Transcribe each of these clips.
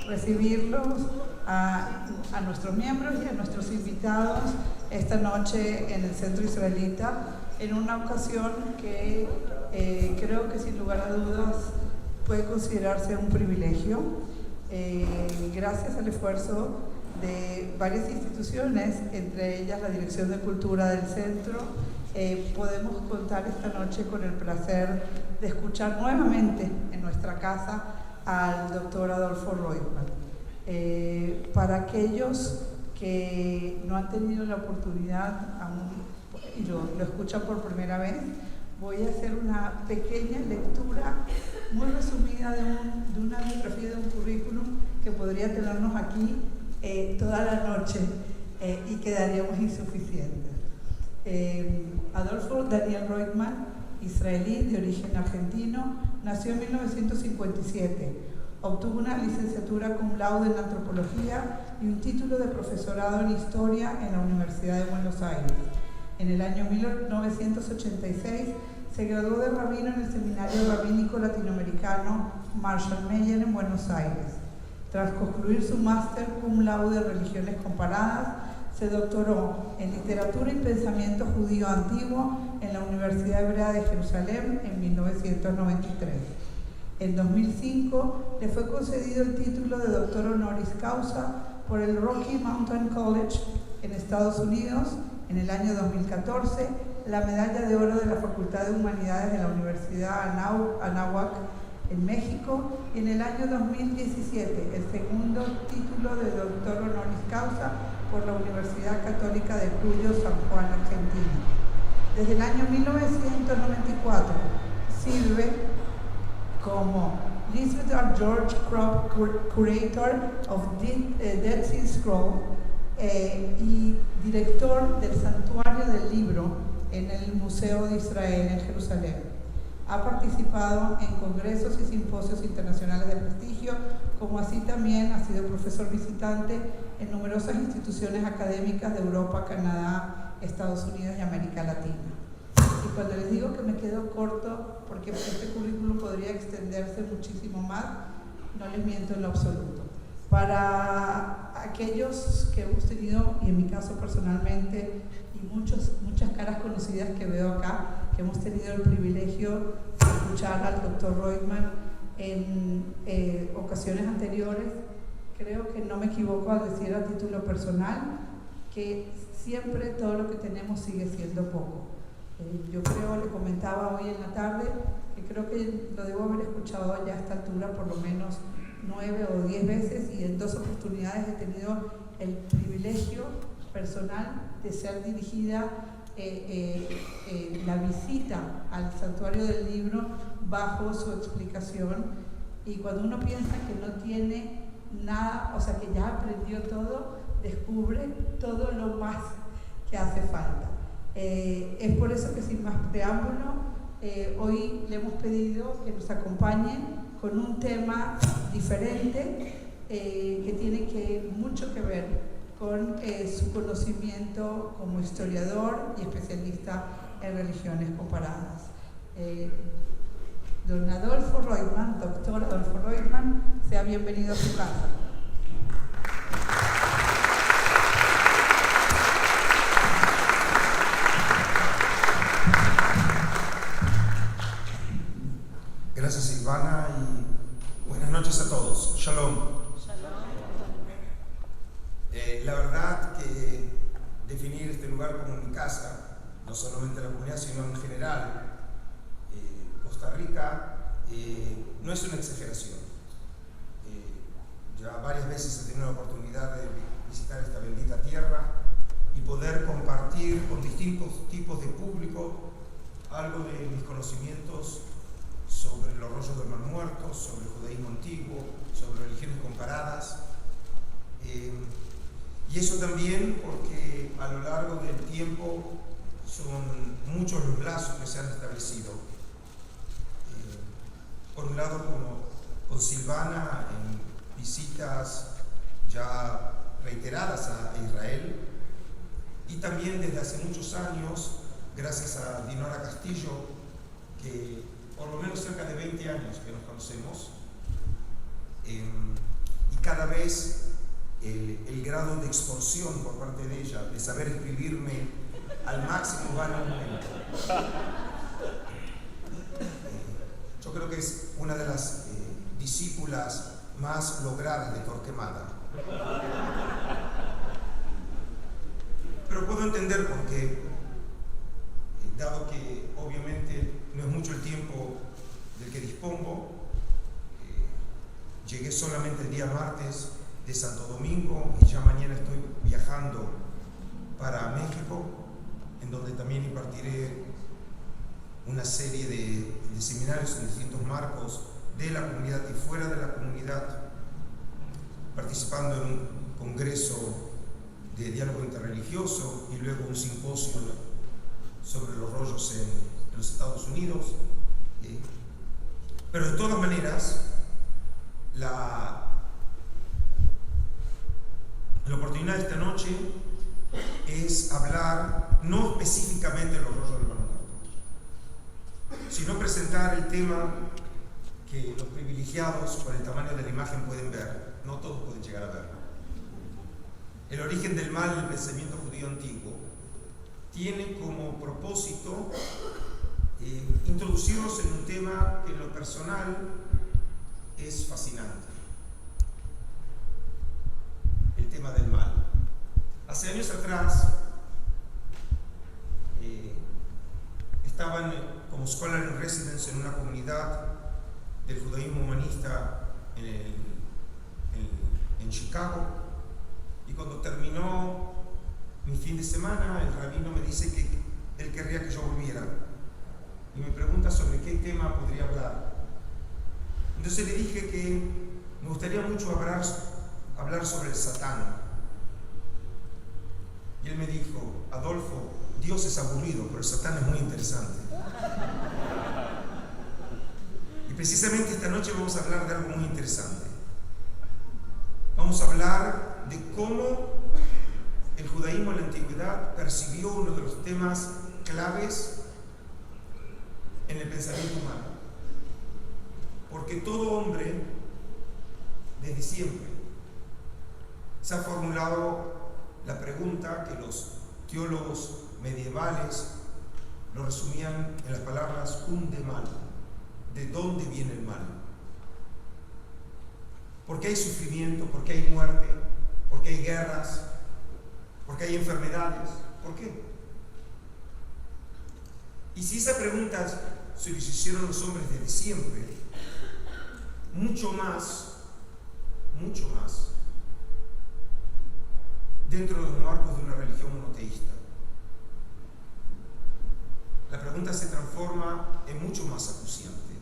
recibirlos a nuestros miembros y a nuestros invitados esta noche en el Centro Israelita, en una ocasión que creo que sin lugar a dudas puede considerarse un privilegio, gracias al esfuerzo de varias instituciones, entre ellas la Dirección de Cultura del Centro. Podemos contar esta noche con el placer de escuchar nuevamente en nuestra casa al doctor Adolfo Roitman. Para aquellos que no han tenido la oportunidad aún y lo escuchan por primera vez, voy a hacer una pequeña lectura muy resumida de una biografía, de un currículum que podría tenernos aquí toda la noche y quedaríamos insuficientes. Adolfo Daniel Roitman, israelí de origen argentino, nació en 1957. Obtuvo una licenciatura cum laude en antropología y un título de profesorado en historia en la Universidad de Buenos Aires. En el año 1986 se graduó de rabino en el Seminario Rabínico Latinoamericano Marshall Meyer en Buenos Aires. Tras concluir su máster cum laude en religiones comparadas, se doctoró en literatura y pensamiento judío antiguo en la Universidad Hebrea de Jerusalén en 1993. En 2005 le fue concedido el título de doctor honoris causa por el Rocky Mountain College en Estados Unidos. En el año 2014, la medalla de oro de la Facultad de Humanidades de la Universidad Anáhuac en México, y en el año 2017 el segundo título de doctor honoris causa por la Universidad Católica de Cuyo, San Juan, Argentina. Desde el año 1994 sirve como Littleton George Kropp Curator of Dead Sea Scroll y director del Santuario del Libro en el Museo de Israel en Jerusalén. Ha participado en congresos y simposios internacionales de prestigio, como así también ha sido profesor visitante en numerosas instituciones académicas de Europa, Canadá, Estados Unidos y América Latina. Y cuando les digo que me quedo corto, porque este currículum podría extenderse muchísimo más, no les miento en lo absoluto. Para aquellos que hemos tenido, y en mi caso personalmente, y muchas caras conocidas que veo acá, que hemos tenido el privilegio de escuchar al doctor Roitman en ocasiones anteriores, creo que no me equivoco al decir a título personal que siempre todo lo que tenemos sigue siendo poco. Yo creo, le comentaba hoy en la tarde, que creo que lo debo haber escuchado ya a esta altura por lo menos 9 o 10 veces, y en 2 oportunidades he tenido el privilegio personal de ser dirigida la visita al Santuario del Libro bajo su explicación, y cuando uno piensa que no tiene nada, o sea que ya aprendió todo, descubre todo lo más que hace falta. Es por eso que, sin más preámbulo, hoy le hemos pedido que nos acompañe con un tema diferente que tiene mucho que ver con su conocimiento como historiador y especialista en religiones comparadas. Don Adolfo Roitman, doctor Adolfo Roitman, sea bienvenido a su casa. Gracias, Silvana, y buenas noches a todos. Shalom. La verdad que definir este lugar como mi casa, no solamente la comunidad, sino en general, Costa Rica, no es una exageración. Ya varias veces he tenido la oportunidad de visitar esta bendita tierra y poder compartir con distintos tipos de público algo de mis conocimientos sobre los rollos del Mar Muerto, sobre el judaísmo antiguo, sobre religiones comparadas. Y eso también porque a lo largo del tiempo son muchos los lazos que se han establecido. Por un lado, como con Silvana, en visitas ya reiteradas a Israel, y también desde hace muchos años, gracias a Dinora Castillo, que por lo menos cerca de 20 años que nos conocemos, cada vez el grado de extorsión por parte de ella, de saber escribirme al máximo, va en aumento. Yo creo que es una de las discípulas más logradas de Torquemada. Pero puedo entender por qué, dado que obviamente no es mucho el tiempo del que dispongo. Llegué solamente el día martes de Santo Domingo y ya mañana estoy viajando para México, en donde también impartiré una serie de seminarios en distintos marcos de la comunidad y fuera de la comunidad, participando en un congreso de diálogo interreligioso y luego un simposio sobre los rollos en los Estados Unidos. Pero de todas maneras, la oportunidad de esta noche es hablar no específicamente de los rollos del Mar Muerto, sino presentar el tema que los privilegiados por el tamaño de la imagen pueden ver. No todos pueden llegar a verlo. El origen del mal en el pensamiento judío antiguo tiene como propósito introducirnos en un tema que en lo personal es fascinante. El tema del mal. Hace años atrás estaban como scholar in residence en una comunidad del judaísmo humanista en Chicago, y cuando terminó mi fin de semana, el rabino me dice que él querría que yo volviera y me pregunta sobre qué tema podría hablar. Entonces le dije que me gustaría mucho hablar sobre el Satán. Y él me dijo: Adolfo, Dios es aburrido, pero el Satán es muy interesante. Y precisamente esta noche vamos a hablar de algo muy interesante. Vamos a hablar de cómo el judaísmo en la antigüedad percibió uno de los temas claves en el pensamiento humano. Porque todo hombre, desde siempre, se ha formulado la pregunta que los teólogos medievales lo resumían en las palabras unde mal. ¿De dónde viene el mal? ¿Por qué hay sufrimiento? ¿Por qué hay muerte? ¿Por qué hay guerras? ¿Por qué hay enfermedades? ¿Por qué? Y si esa pregunta se les hicieron los hombres desde siempre, mucho más, dentro de los marcos de una religión monoteísta, la pregunta se transforma en mucho más acuciante.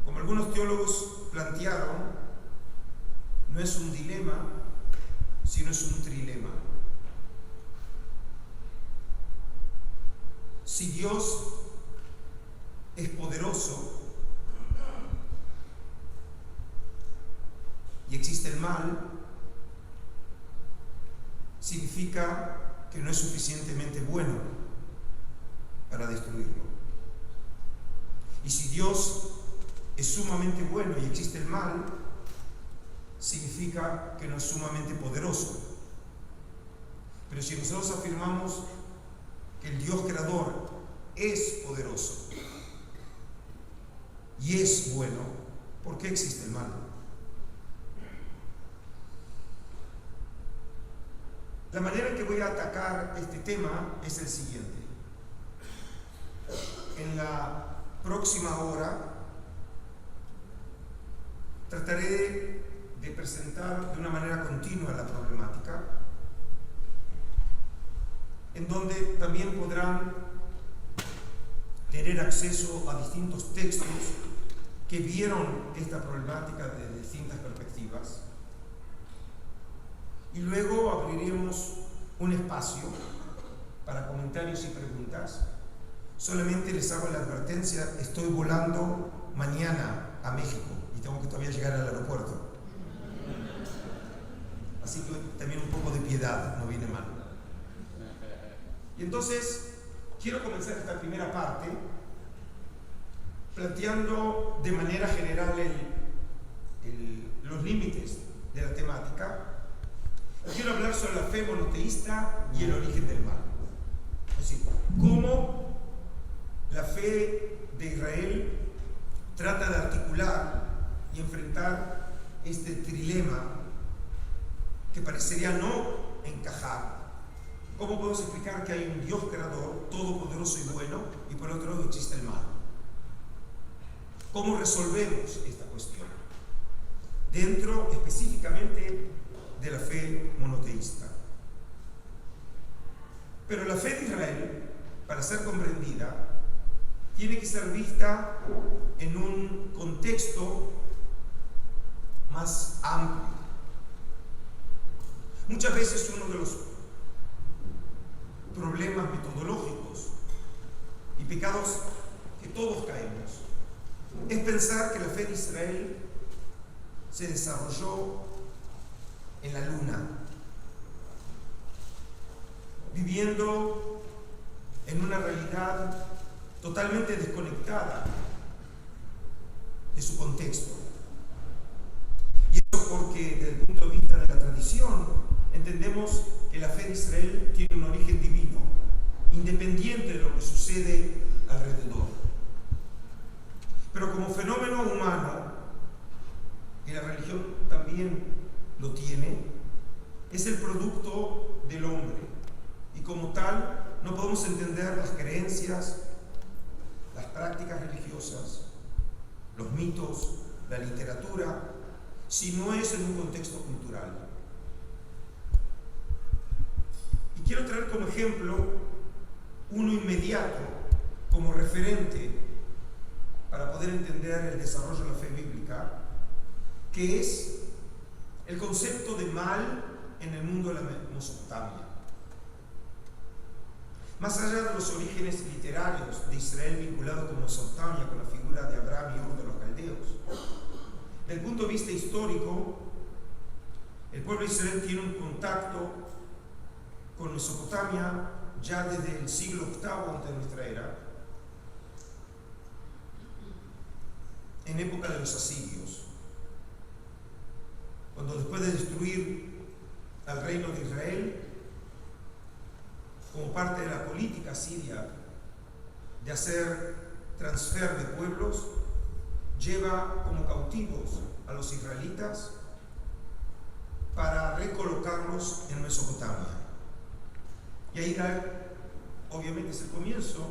Como algunos teólogos plantearon, no es un dilema, sino es un trilema. Si Dios es poderoso y existe el mal, significa que no es suficientemente bueno para destruirlo. Y si Dios es sumamente bueno y existe el mal, significa que no es sumamente poderoso. Pero si nosotros afirmamos que el Dios creador es poderoso y es bueno, ¿por qué existe el mal? La manera en que voy a atacar este tema es el siguiente. En la próxima hora trataré de presentar de una manera continua la problemática, en donde también podrán tener acceso a distintos textos que vieron esta problemática desde distintas perspectivas. Y luego abriremos un espacio para comentarios y preguntas. Solamente les hago la advertencia: estoy volando mañana a México y tengo que todavía llegar al aeropuerto. Así que también un poco de piedad no viene mal. Y entonces quiero comenzar esta primera parte planteando de manera general los límites de la temática, quiero hablar sobre la fe monoteísta y el origen del mal. Es decir, cómo la fe de Israel trata de articular y enfrentar este trilema que parecería no encajar. ¿Cómo podemos explicar que hay un Dios creador, todopoderoso y bueno, y por otro lado existe el mal? ¿Cómo resolvemos esta cuestión? Dentro específicamente de la fe monoteísta. Pero la fe de Israel, para ser comprendida, tiene que ser vista en un contexto más amplio. Muchas veces uno de los problemas metodológicos y pecados que todos caemos es pensar que la fe de Israel se desarrolló en la luna, viviendo en una realidad totalmente desconectada de su contexto. Y eso porque desde el punto de vista de la tradición entendemos que la fe de Israel tiene un origen divino, independiente de lo que sucede alrededor. Pero como fenómeno humano, y la religión también lo tiene, es el producto del hombre. Y como tal, no podemos entender las creencias, las prácticas religiosas, los mitos, la literatura, si no es en un contexto cultural. Y quiero traer como ejemplo uno inmediato, como referente, para poder entender el desarrollo de la fe bíblica, que es el concepto de mal en el mundo de la Mesopotamia. Más allá de los orígenes literarios de Israel vinculado con Mesopotamia, con la figura de Abraham y Ur de los caldeos, desde el punto de vista histórico, el pueblo de Israel tiene un contacto con Mesopotamia ya desde el siglo VIII antes de nuestra era, en época de los asirios, cuando después de destruir al reino de Israel, como parte de la política siria de hacer transfer de pueblos, lleva como cautivos a los israelitas para recolocarlos en Mesopotamia. Y ahí obviamente es el comienzo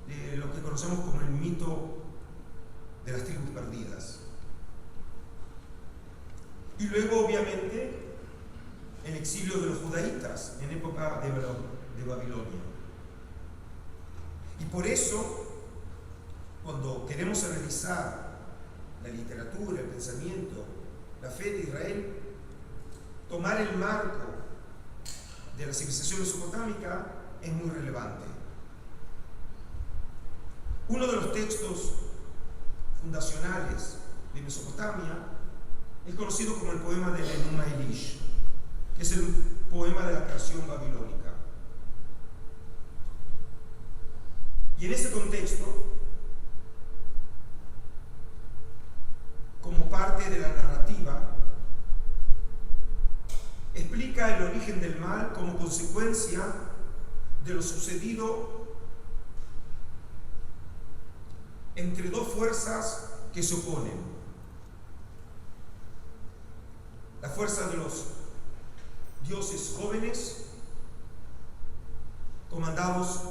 de lo que conocemos como el mito de las tribus perdidas. Y luego obviamente el exilio de los judaítas en época de Babilonia. Y por eso, cuando queremos analizar la literatura, el pensamiento, la fe de Israel, tomar el marco de la civilización mesopotámica es muy relevante. Uno de los textos fundacionales de Mesopotamia es conocido como el poema del Enuma Elish, que es el poema de la creación babilónica. Y en ese contexto, como parte de la narrativa, explica el origen del mal como consecuencia de lo sucedido entre dos fuerzas que se oponen. La fuerza de los dioses jóvenes, comandados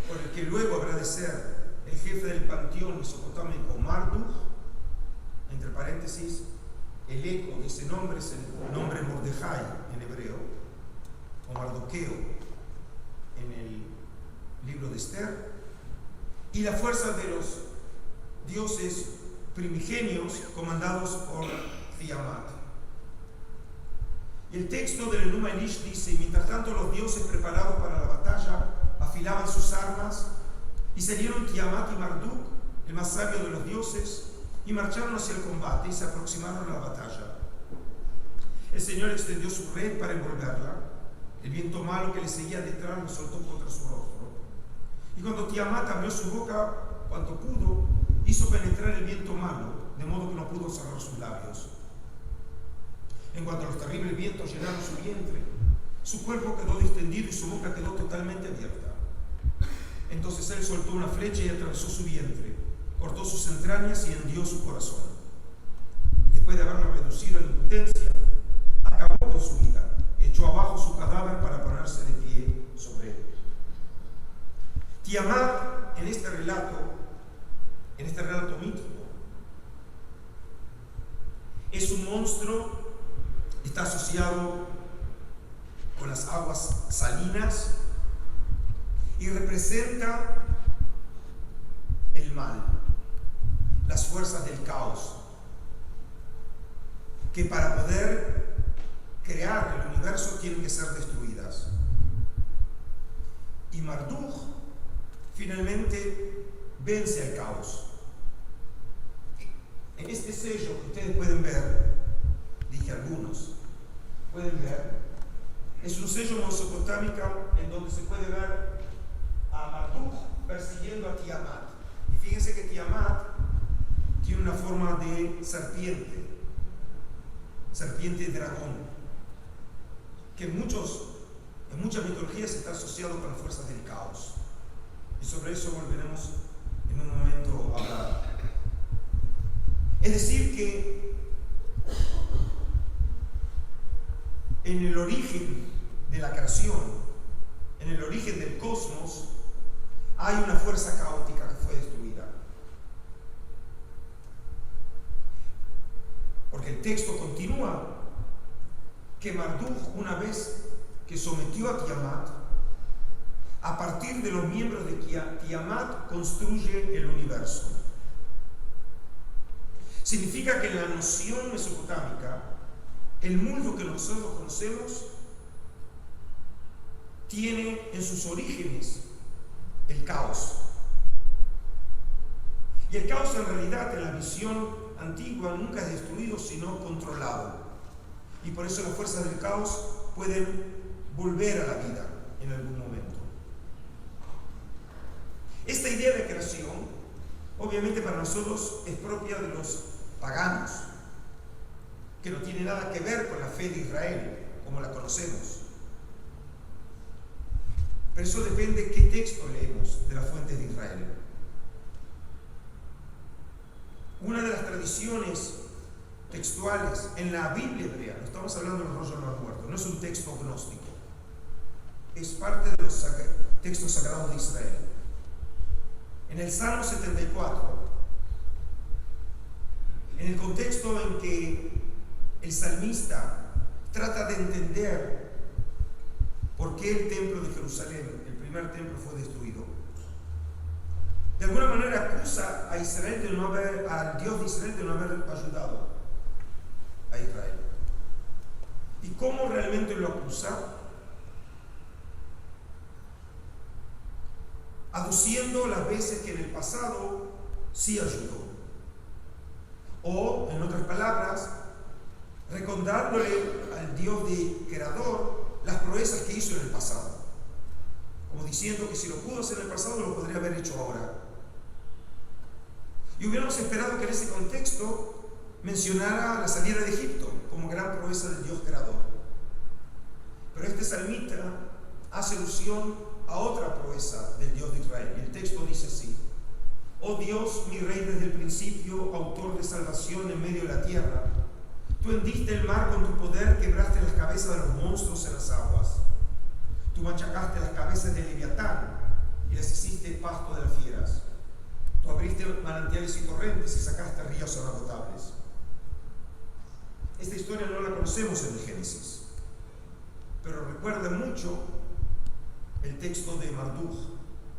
por el que luego habrá de ser el jefe del panteón mesopotámico Marduk, entre paréntesis, el eco de ese nombre es el nombre Mordejai en hebreo, o Mardoqueo en el libro de Esther, y la fuerza de los dioses primigenios comandados por Tiamat. Y el texto del Enuma Elish dice: mientras tanto los dioses preparados para la batalla afilaban sus armas, y salieron Tiamat y Marduk, el más sabio de los dioses, y marcharon hacia el combate y se aproximaron a la batalla. El Señor extendió su red para envolverla. El viento malo que le seguía detrás lo soltó contra su rostro. Y cuando Tiamat abrió su boca cuanto pudo, hizo penetrar el viento malo, de modo que no pudo cerrar sus labios. En cuanto los terribles vientos llenaron su vientre, su cuerpo quedó distendido y su boca quedó totalmente abierta. Entonces él soltó una flecha y atravesó su vientre, cortó sus entrañas y hendió su corazón. Después de haberlo reducido a la impotencia, acabó con su vida, echó abajo su cadáver para ponerse de pie sobre él. Tiamat, en este relato mítico, es un monstruo, está asociado con las aguas salinas y representa el mal, las fuerzas del caos, que para poder crear el universo tienen que ser destruidas. Y Marduk finalmente vence al caos. En este sello que ustedes pueden ver, dije algunos, pueden ver, es un sello mesopotámico en donde se puede ver a Marduk persiguiendo a Tiamat. Y fíjense que Tiamat tiene una forma de serpiente dragón, que en muchas mitologías está asociado con las fuerzas del caos. Y sobre eso volveremos en un momento a hablar. Es decir que en el origen de la creación, en el origen del cosmos, hay una fuerza caótica que fue destruida. Porque el texto continúa que Marduk, una vez que sometió a Tiamat, a partir de los miembros de Tiamat construye el universo. Significa que en la noción mesopotámica, el mundo que nosotros conocemos tiene en sus orígenes el caos. Y el caos en realidad en la visión antigua nunca es destruido sino controlado. Y por eso las fuerzas del caos pueden volver a la vida en algún momento. Esta idea de creación, obviamente para nosotros es propia de los paganos, que no tiene nada que ver con la fe de Israel, como la conocemos. Pero eso depende de qué texto leemos de las fuentes de Israel. Una de las tradiciones textuales en la Biblia hebrea, no estamos hablando del rollo de los muertos, no es un texto gnóstico, es parte de los textos sagrados de Israel. En el Salmo 74, en el contexto en que el salmista trata de entender por qué el templo de Jerusalén, el primer templo, fue destruido, de alguna manera acusa a Israel al Dios de Israel de no haber ayudado a Israel. ¿Y cómo realmente lo acusa? Aduciendo las veces que en el pasado sí ayudó. O, en otras palabras, recordándole al Dios creador las proezas que hizo en el pasado. Como diciendo que si lo pudo hacer en el pasado, lo podría haber hecho ahora. Y hubiéramos esperado que en ese contexto mencionara la salida de Egipto como gran proeza del Dios creador. Pero este salmista hace alusión a otra proeza del Dios de Israel. Y el texto dice así: Oh Dios, mi Rey desde el principio, autor de salvación en medio de la tierra, tú hendiste el mar con tu poder, quebraste las cabezas de los monstruos en las aguas. Tú machacaste las cabezas de Leviatán y les hiciste pasto de las fieras. Tú abriste manantiales y torrentes y sacaste ríos inagotables. Esta historia no la conocemos en el Génesis, pero recuerda mucho el texto de Marduk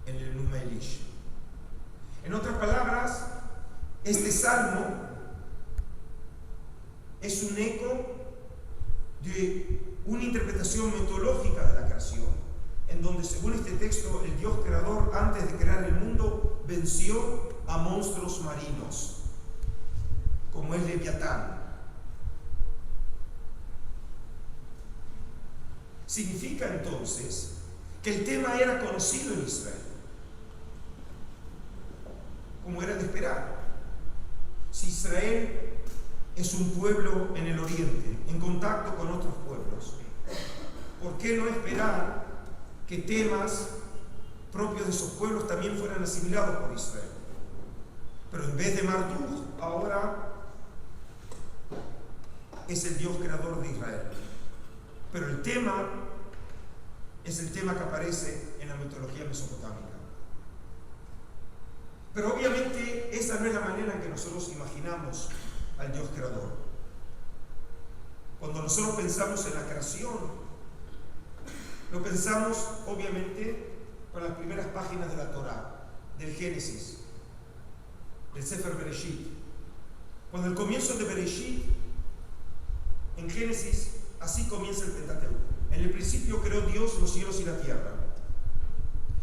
en el Enuma Elish. En otras palabras, este salmo es un eco de una interpretación mitológica de la creación, en donde, según este texto, el Dios creador, antes de crear el mundo, venció a monstruos marinos, como es Leviatán. Significa entonces que el tema era conocido en Israel, como era de esperar. Si Israel es un pueblo en el oriente, en contacto con otros pueblos. ¿Por qué no esperar que temas propios de esos pueblos también fueran asimilados por Israel? Pero en vez de Marduk, ahora es el Dios creador de Israel. Pero el tema es el tema que aparece en la mitología mesopotámica. Pero obviamente esa no es la manera en que nosotros imaginamos al Dios creador. Cuando nosotros pensamos en la creación, lo pensamos obviamente con las primeras páginas de la Torá, del Génesis, del Sefer Bereshit. Cuando el comienzo de Bereshit, en Génesis, así comienza el Pentateuco. En el principio creó Dios los cielos y la tierra.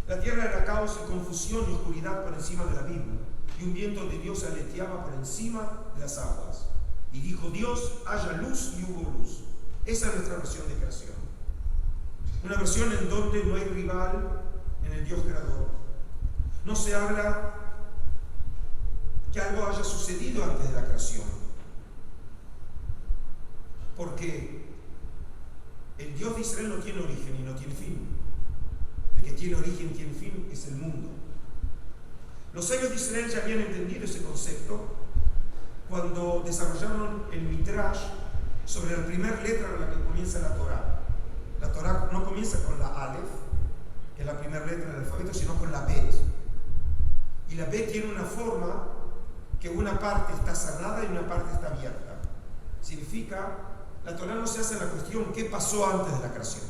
La tierra era caos y confusión y oscuridad por encima del abismo, y un viento de Dios aleteaba por encima de las aguas. Y dijo Dios, haya luz, y hubo luz. Esa es nuestra versión de creación. Una versión en donde no hay rival en el Dios creador. No se habla que algo haya sucedido antes de la creación. Porque el Dios de Israel no tiene origen y no tiene fin. El que tiene origen y tiene fin es el mundo. Los sabios de Israel ya habían entendido ese concepto cuando desarrollaron el Midrash sobre la primera letra con la que comienza la Torá. La Torá no comienza con la Aleph, que es la primera letra del alfabeto, sino con la Bet. Y la Bet tiene una forma que una parte está cerrada y una parte está abierta. Significa, la Torá no se hace la cuestión qué pasó antes de la creación,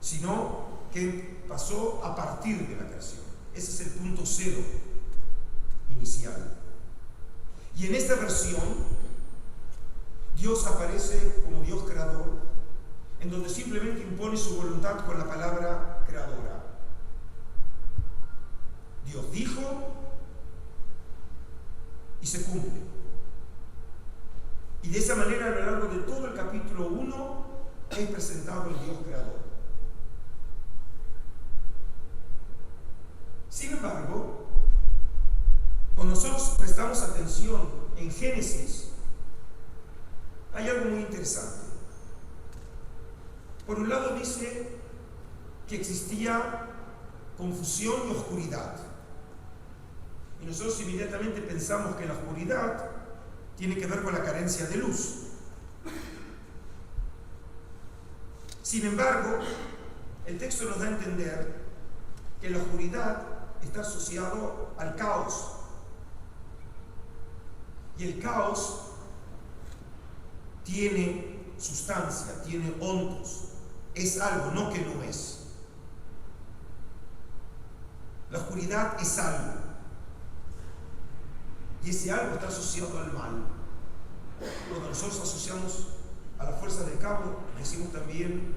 sino qué pasó a partir de la creación. Ese es el punto cero inicial. Y en esta versión, Dios aparece como Dios creador, en donde simplemente impone su voluntad con la palabra creadora. Dios dijo y se cumple. Y de esa manera, a lo largo de todo el capítulo 1, es presentado el Dios creador. Sin embargo, cuando nosotros prestamos atención en Génesis, hay algo muy interesante. Por un lado dice que existía confusión y oscuridad. Y nosotros inmediatamente pensamos que la oscuridad tiene que ver con la carencia de luz. Sin embargo, el texto nos da a entender que la oscuridad está asociado al caos. Y el caos tiene sustancia, tiene ontos. Es algo, no que no es. La oscuridad es algo. Y ese algo está asociado al mal. Cuando nosotros asociamos a la fuerza del caos, decimos también,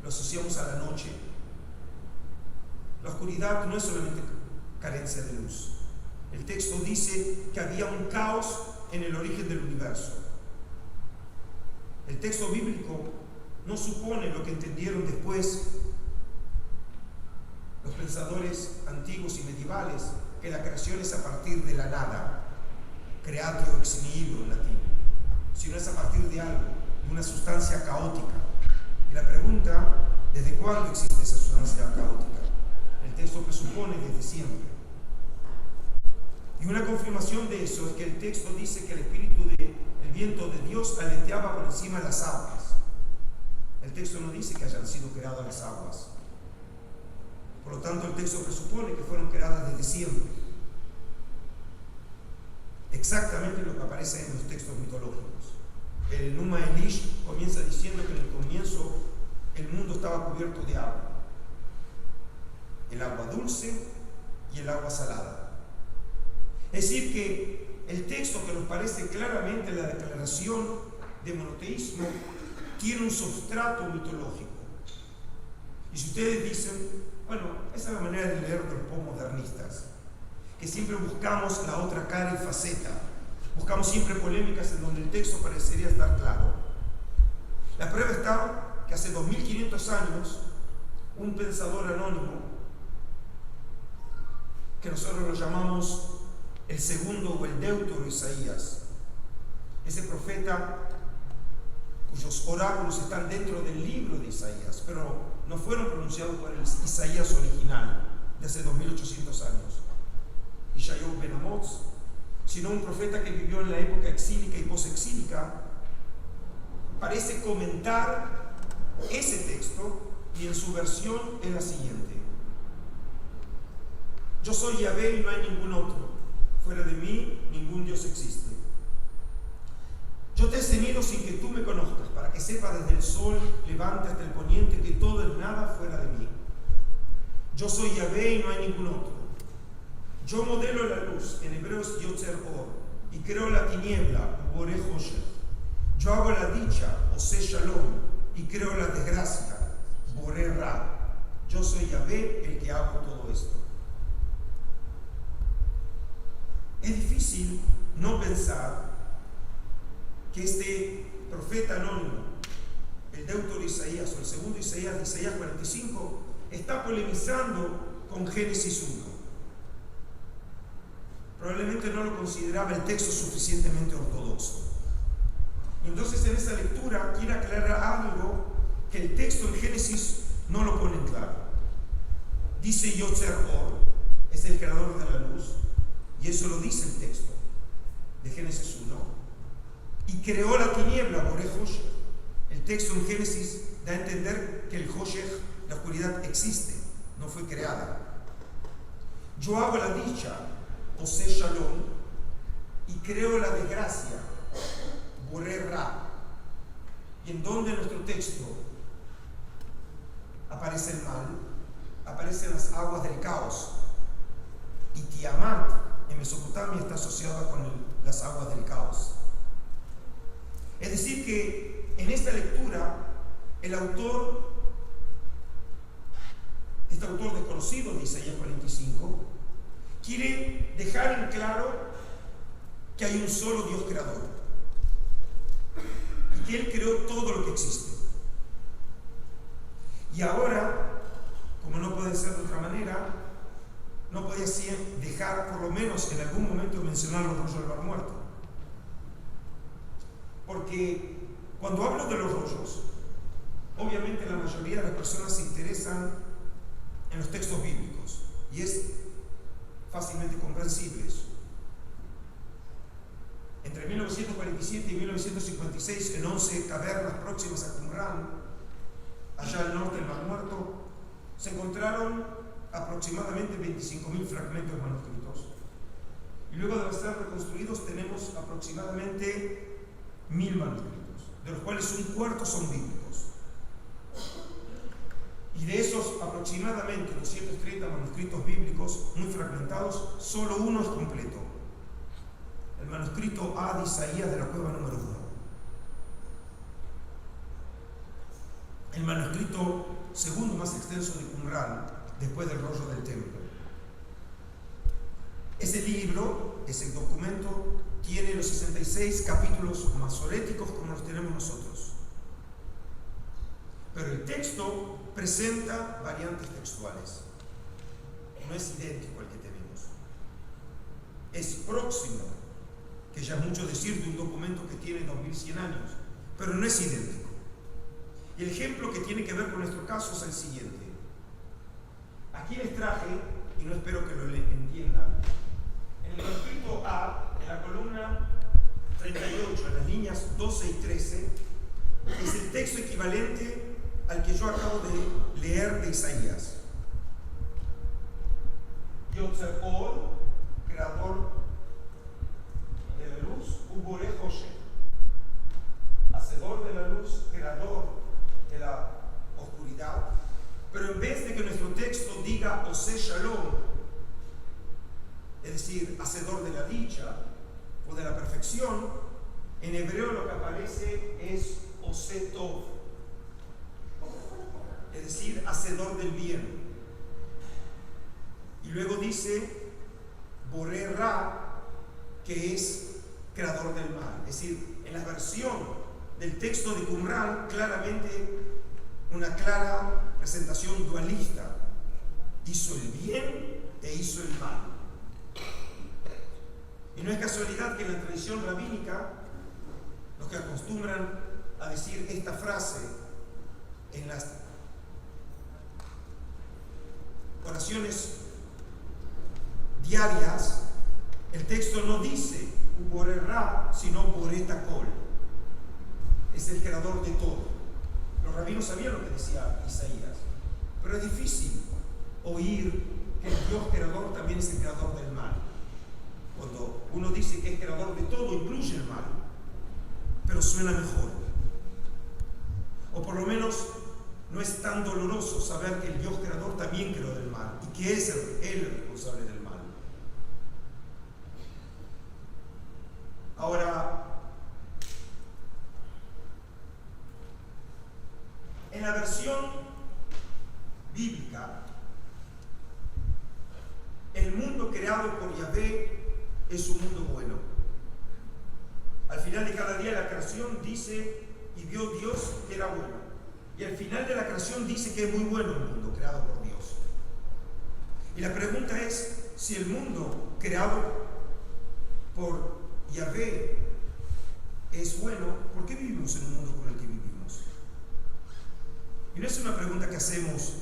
lo asociamos a la noche. La oscuridad no es solamente carencia de luz. El texto dice que había un caos en el origen del universo. El texto bíblico no supone lo que entendieron después los pensadores antiguos y medievales, que la creación es a partir de la nada, creatio ex nihilo en latín, sino es a partir de algo, de una sustancia caótica. Y la pregunta, ¿desde cuándo existe esa sustancia caótica? El texto presupone desde siempre. Y una confirmación de eso es que el texto dice que el espíritu del viento de Dios aleteaba por encima de las aguas. El texto no dice que hayan sido creadas las aguas. Por lo tanto, el texto presupone que fueron creadas desde siempre. Exactamente lo que aparece en los textos mitológicos. El Enuma Elish comienza diciendo que en el comienzo el mundo estaba cubierto de agua. El agua dulce y el agua salada. Es decir, que el texto que nos parece claramente la declaración de monoteísmo tiene un sustrato mitológico. Y si ustedes dicen, bueno, esa es la manera de leer de los postmodernistas, que siempre buscamos la otra cara y faceta, buscamos siempre polémicas en donde el texto parecería estar claro. La prueba está que hace 2500 años un pensador anónimo, que nosotros lo llamamos el segundo o el Deutero Isaías, ese profeta cuyos oráculos están dentro del libro de Isaías, pero no fueron pronunciados por el Isaías original de hace 2800 años, Yeshayahu ben Amoz, sino un profeta que vivió en la época exílica y posexílica, parece comentar ese texto y en su versión es la siguiente: yo soy Yahvé y no hay ningún otro, fuera de mí ningún Dios existe. Yo te he tenido sin que tú me conozcas, para que sepas desde el sol levante hasta el poniente que todo es nada fuera de mí. Yo soy Yahvé y no hay ningún otro. Yo modelo la luz, en hebreo es Yotzer Or, y creo la tiniebla, Boré Hoshech. Yo hago la dicha, Ose Shalom, y creo la desgracia, Boré Ra. Yo soy Yahvé el que hago todo esto. Es difícil no pensar que este profeta anónimo, el deutero Isaías o el segundo Isaías de Isaías 45, está polemizando con Génesis 1. Probablemente no lo consideraba el texto suficientemente ortodoxo. Entonces en esa lectura quiere aclarar algo que el texto en Génesis no lo pone en claro. Dice Yotzer Or, es el creador de la luz, y eso lo dice el texto de Génesis 1. Y creó la tiniebla, Boré Hoshech. El texto en Génesis da a entender que el Hoshech, la oscuridad, existe, no fue creada. Yo hago la dicha, Ose Shalom, y creo la desgracia, Boré Ra. Y en donde en nuestro texto aparece el mal, aparecen las aguas del caos. Y Tiamat en Mesopotamia está asociada con las aguas del caos. Es decir que en esta lectura el autor, este autor desconocido de Isaías 45, quiere dejar en claro que hay un solo Dios creador y que Él creó todo lo que existe. Y ahora, como no puede ser de otra manera, no podía dejar por lo menos en algún momento mencionar los rollos del Mar Muerto. Porque cuando hablo de los rollos, obviamente la mayoría de las personas se interesan en los textos bíblicos y es fácilmente comprensible eso. Entre 1947 y 1956, en 11 cavernas próximas a Qumran, allá al norte del Mar Muerto, se encontraron aproximadamente 25.000 fragmentos manuscritos. Y luego de ser reconstruidos tenemos aproximadamente 1.000 manuscritos, de los cuales un cuarto son bíblicos. Y de esos aproximadamente 230 manuscritos bíblicos muy fragmentados, solo uno es completo: el manuscrito A de Isaías de la cueva número 1. El manuscrito segundo más extenso de Qumran, después del rollo del templo. Ese libro, ese documento, tiene los 66 capítulos masoréticos como los tenemos nosotros. Pero el texto presenta variantes textuales. No es idéntico al que tenemos. Es próximo, que ya es mucho decir de un documento que tiene 2100 años, pero no es idéntico. Y el ejemplo que tiene que ver con nuestro caso es el siguiente. Aquí les traje, y no espero que lo entiendan, en el manuscrito A, en la columna 38, en las líneas 12 y 13, es el texto equivalente al que yo acabo de leer de Isaías. Yotzer Or, creador de la luz, Boré Hoshech, hacedor de la luz, creador de la oscuridad. Pero en vez de que nuestro texto diga Ose Shalom, es decir, hacedor de la dicha o de la perfección, en hebreo lo que aparece es Ose Tov, es decir, hacedor del bien. Y luego dice Boré Ra, que es creador del mal. Es decir, en la versión del texto de Qumran, claramente una clara presentación dualista. Hizo el bien e hizo el mal. Y no es casualidad que en la tradición rabínica acostumbran a decir esta frase en las oraciones diarias, el texto no dice Uborerá, sino Boretacol. Es el creador de todo. Los rabinos sabían lo que decía Isaías, pero es difícil oír que el Dios creador también es el creador del mal. Cuando uno dice que es creador de todo, incluye el mal, pero suena mejor. O por lo menos no es tan doloroso saber que el Dios creador también creó del mal y que es Él el responsable del mal. Ahora, en la versión bíblica, el mundo creado por Yahvé es un mundo bueno. Al final de cada día la creación dice, y vio Dios que era bueno. Y al final de la creación dice que es muy bueno el mundo creado por Dios. Y la pregunta es, si el mundo creado por Yahvé es bueno, ¿por qué vivimos en un mundo como el que vivimos? Y no es una pregunta que hacemos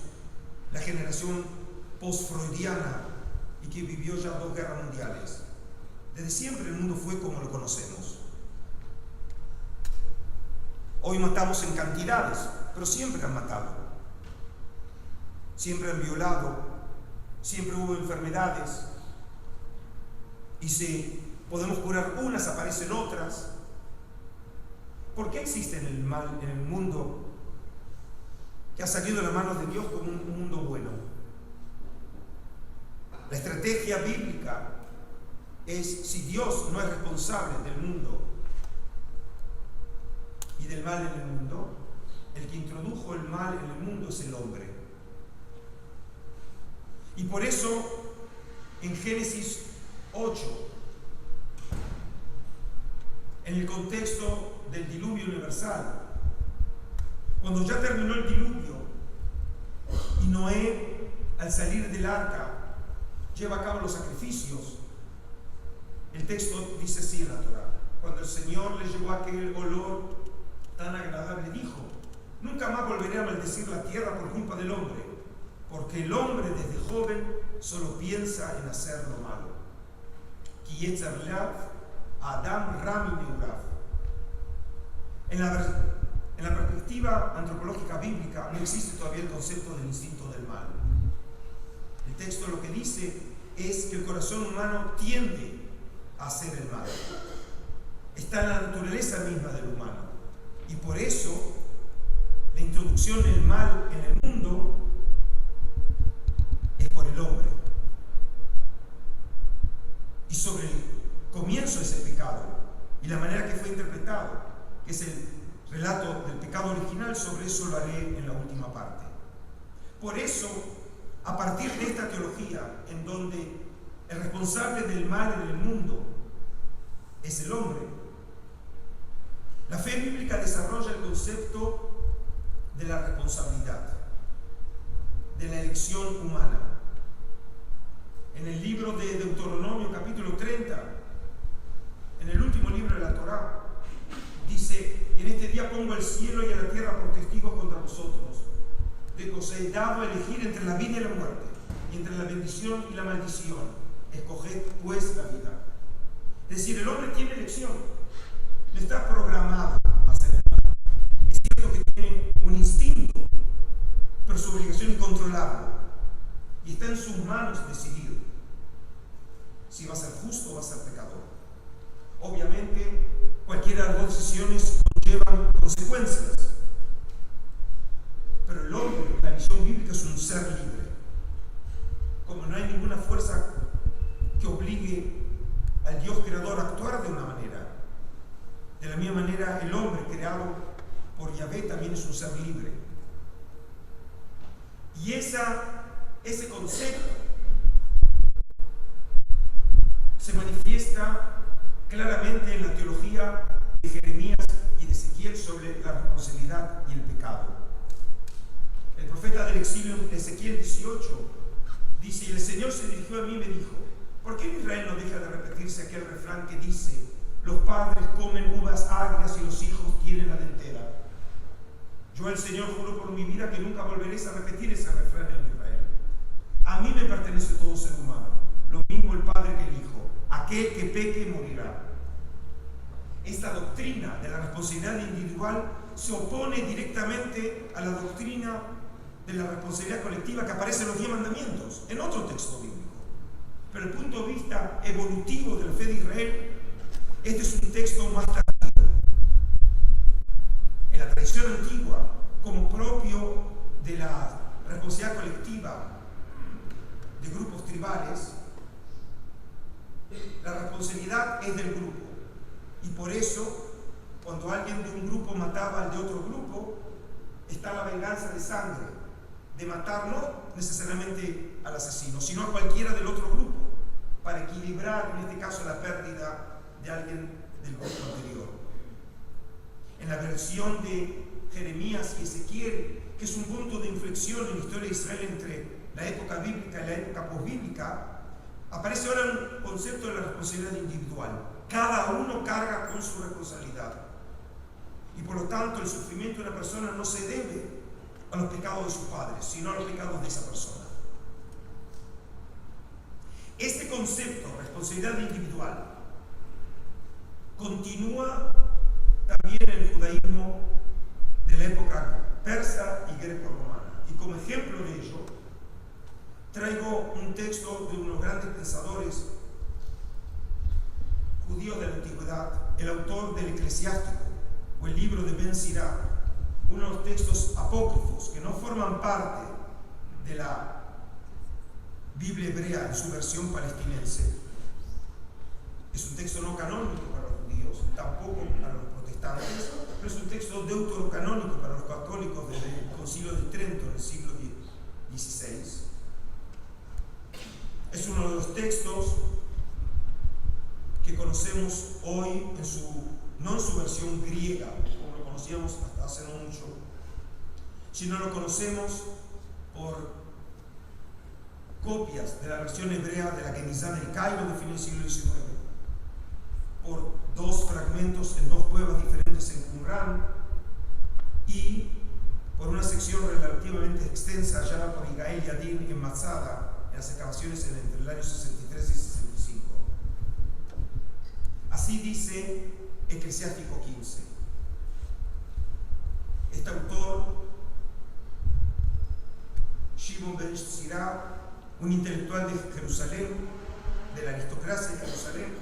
la generación post-freudiana y que vivió ya 2 guerras mundiales. Desde siempre el mundo fue como lo conocemos. Hoy matamos en cantidades, pero siempre han matado. Siempre han violado, siempre hubo enfermedades. Y si podemos curar unas, aparecen otras. ¿Por qué existe el mal en el mundo que ha salido de las manos de Dios como un mundo bueno? La estrategia bíblica es, si Dios no es responsable del mundo y del mal en el mundo, el que introdujo el mal en el mundo es el hombre. Y por eso, en Génesis 8, en el contexto del diluvio universal, cuando ya terminó el diluvio y Noé, al salir del arca, lleva a cabo los sacrificios, el texto dice así en la Torá: cuando el Señor le llevó aquel olor tan agradable, dijo: nunca más volveré a maldecir la tierra por culpa del hombre, porque el hombre desde joven solo piensa en hacer lo malo. Ki yetzer lev Adam Rami Meurav. En la perspectiva antropológica bíblica no existe todavía el concepto del instinto del mal. El texto lo que dice es que el corazón humano tiende a hacer el mal. Está en la naturaleza misma del humano. Y por eso la introducción del mal en el mundo es por el hombre. Y sobre el comienzo de ese pecado y la manera que fue interpretado, que es el relato del pecado original, sobre eso lo haré en la última parte. Por eso, a partir de esta teología, en donde el responsable del mal en el mundo es el hombre, la fe bíblica desarrolla el concepto de la responsabilidad, de la elección humana. En el libro de Deuteronomio, capítulo 30, en el último libro de la Torá, dice: en este día pongo el cielo y a la tierra por testigos contra vosotros, de que os he dado a elegir entre la vida y la muerte, y entre la bendición y la maldición. Escoged pues la vida. Es decir, el hombre tiene elección, no está programado a hacer el mal. Es cierto que tiene un instinto, pero su obligación es controlarlo, y está en sus manos decidir si va a ser justo o va a ser pecador. Obviamente, cualquiera de las dos decisiones conllevan consecuencias, pero el hombre, en la visión bíblica, es un ser libre. Como no hay ninguna fuerza que obligue al Dios creador a actuar de una manera, de la misma manera el hombre creado por Yahvé también es un ser libre. Y ese concepto se manifiesta claramente en la teología de Jeremías y de Ezequiel sobre la responsabilidad y el pecado. El profeta del exilio, Ezequiel 18, dice: y el Señor se dirigió a mí y me dijo: ¿por qué en Israel no deja de repetirse aquel refrán que dice: los padres comen uvas agrias y los hijos Yo el Señor juro por mi vida que nunca volveréis a repetir ese refrán en Israel. A mí me pertenece todo ser humano, lo mismo el Padre que el Hijo. Aquel que peque morirá. Esta doctrina de la responsabilidad individual se opone directamente a la doctrina de la responsabilidad colectiva que aparece en los 10 mandamientos, en otro texto bíblico. Pero desde el punto de vista evolutivo de la fe de Israel, este es un texto más tardío. En la tradición antigua, como propio de la responsabilidad colectiva de grupos tribales, la responsabilidad es del grupo. Y por eso, cuando alguien de un grupo mataba al de otro grupo, está la venganza de sangre, de matar no necesariamente al asesino, sino a cualquiera del otro grupo, para equilibrar, en este caso, la pérdida de alguien del grupo anterior. En la versión de Jeremías y Ezequiel, que es un punto de inflexión en la historia de Israel entre la época bíblica y la época posbíblica, aparece ahora un concepto de la responsabilidad individual. Cada uno carga con su responsabilidad. Y por lo tanto, el sufrimiento de una persona no se debe a los pecados de sus padres, sino a los pecados de esa persona. Este concepto, responsabilidad individual, continúa también en el judaísmo de la época persa y greco-romana. Y como ejemplo de ello, traigo un texto de unos grandes pensadores judíos de la antigüedad, el autor del Eclesiástico, o el libro de Ben Sirá, uno de los textos apócrifos que no forman parte de la Biblia hebrea en su versión palestinense. Es un texto no canónico para los judíos, tampoco para los protestantes, pero es un texto deuterocanónico para los católicos desde el Concilio de Trento en el siglo XVI. Es uno de los textos que conocemos hoy no en su versión griega, como lo conocíamos hasta hace no mucho, sino lo conocemos por copias de la versión hebrea de la Genizá del Cairo de fin del siglo XIX, por 2 fragmentos en 2 cuevas diferentes en Qumran y por una sección relativamente extensa hallada por Igael Yadin en Masada en las excavaciones entre el año 63 y 65. Así dice Eclesiástico 15. Este autor, Shimon ben Sirá, un intelectual de Jerusalén, de la aristocracia de Jerusalén,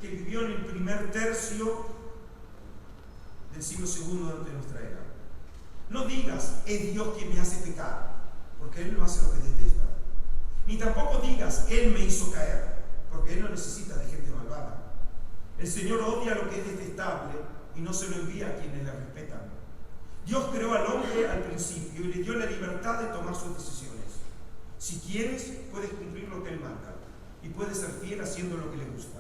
que vivió en el primer tercio del siglo II antes de nuestra era. No digas, es Dios quien me hace pecar, porque Él no hace lo que detesta. Ni tampoco digas, Él me hizo caer, porque Él no necesita de gente malvada. El Señor odia lo que es detestable y no se lo envía a quienes le respetan. Dios creó al hombre al principio y le dio la libertad de tomar sus decisiones. Si quieres, puedes cumplir lo que Él manda y puedes ser fiel haciendo lo que le gusta.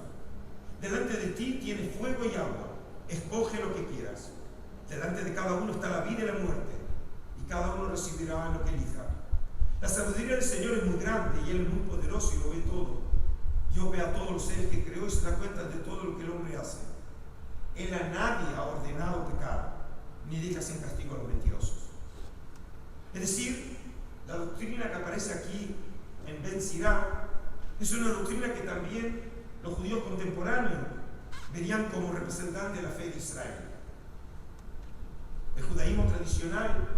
Delante de ti tienes fuego y agua. Escoge lo que quieras. Delante de cada uno está la vida y la muerte, y cada uno recibirá lo que elija. La sabiduría del Señor es muy grande y Él es muy poderoso y lo ve todo. Dios ve a todos los seres que creó y se da cuenta de todo lo que el hombre hace. Él a nadie ha ordenado pecar, ni deja sin castigo a los mentirosos. Es decir, la doctrina que aparece aquí en Ben Sirá es una doctrina que también los judíos contemporáneos verían como representante de la fe de Israel. El judaísmo tradicional,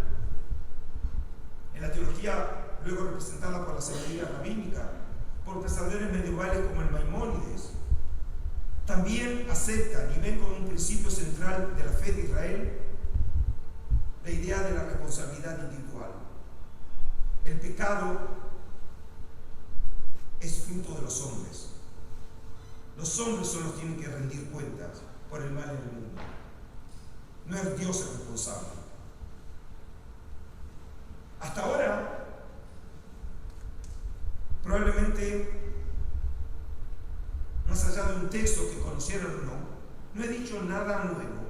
en la teología luego representada por la sabiduría rabínica, por pensadores medievales como el Maimónides, también aceptan y ven como un principio central de la fe de Israel la idea de la responsabilidad individual. El pecado es fruto de los hombres. Los hombres son los que tienen que rendir cuentas por el mal en el mundo. No es Dios el responsable. Hasta ahora, probablemente, más allá de un texto que conocieran o no he dicho nada nuevo.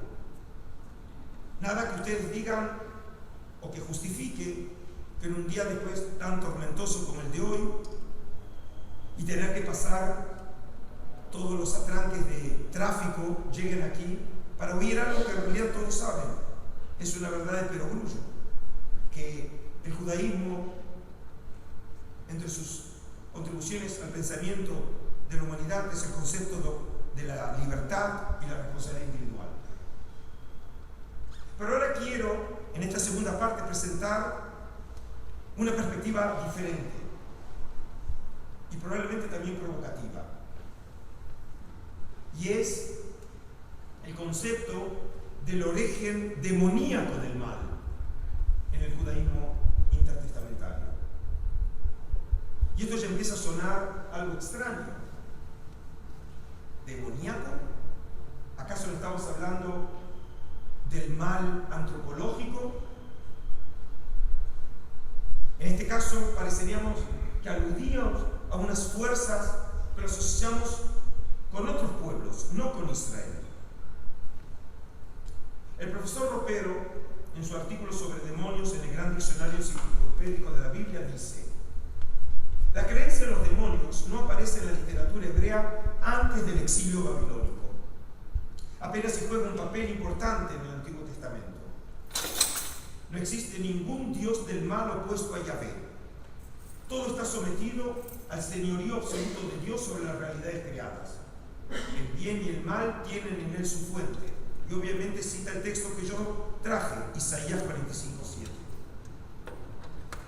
Nada que ustedes digan o que justifique que en un día después tan tormentoso como el de hoy y tener que pasar todos los atranques de tráfico lleguen aquí para oír algo que en realidad todos saben. Es una verdad de perogrullo. que el judaísmo, entre sus contribuciones al pensamiento de la humanidad, es el concepto de la libertad y la responsabilidad individual. Pero ahora quiero, en esta segunda parte, presentar una perspectiva diferente y probablemente también provocativa. Y es el concepto del origen demoníaco del mal en el judaísmo intertestamentario. Y esto ya empieza a sonar algo extraño. ¿Demoníaco? ¿Acaso no estamos hablando del mal antropológico? En este caso pareceríamos que aludíamos a unas fuerzas que las asociamos con otros pueblos, no con Israel. El profesor Ropero, en su artículo sobre demonios en el Gran Diccionario Enciclopédico de la Biblia, dice: la creencia en los demonios no aparece en la literatura hebrea antes del exilio babilónico. Apenas si juega un papel importante en el Antiguo Testamento. No existe ningún dios del mal opuesto a Yahvé. Todo está sometido al señorío absoluto de Dios sobre las realidades creadas. El bien y el mal tienen en él su fuente. Y obviamente cita el texto que yo traje, Isaías 45:7.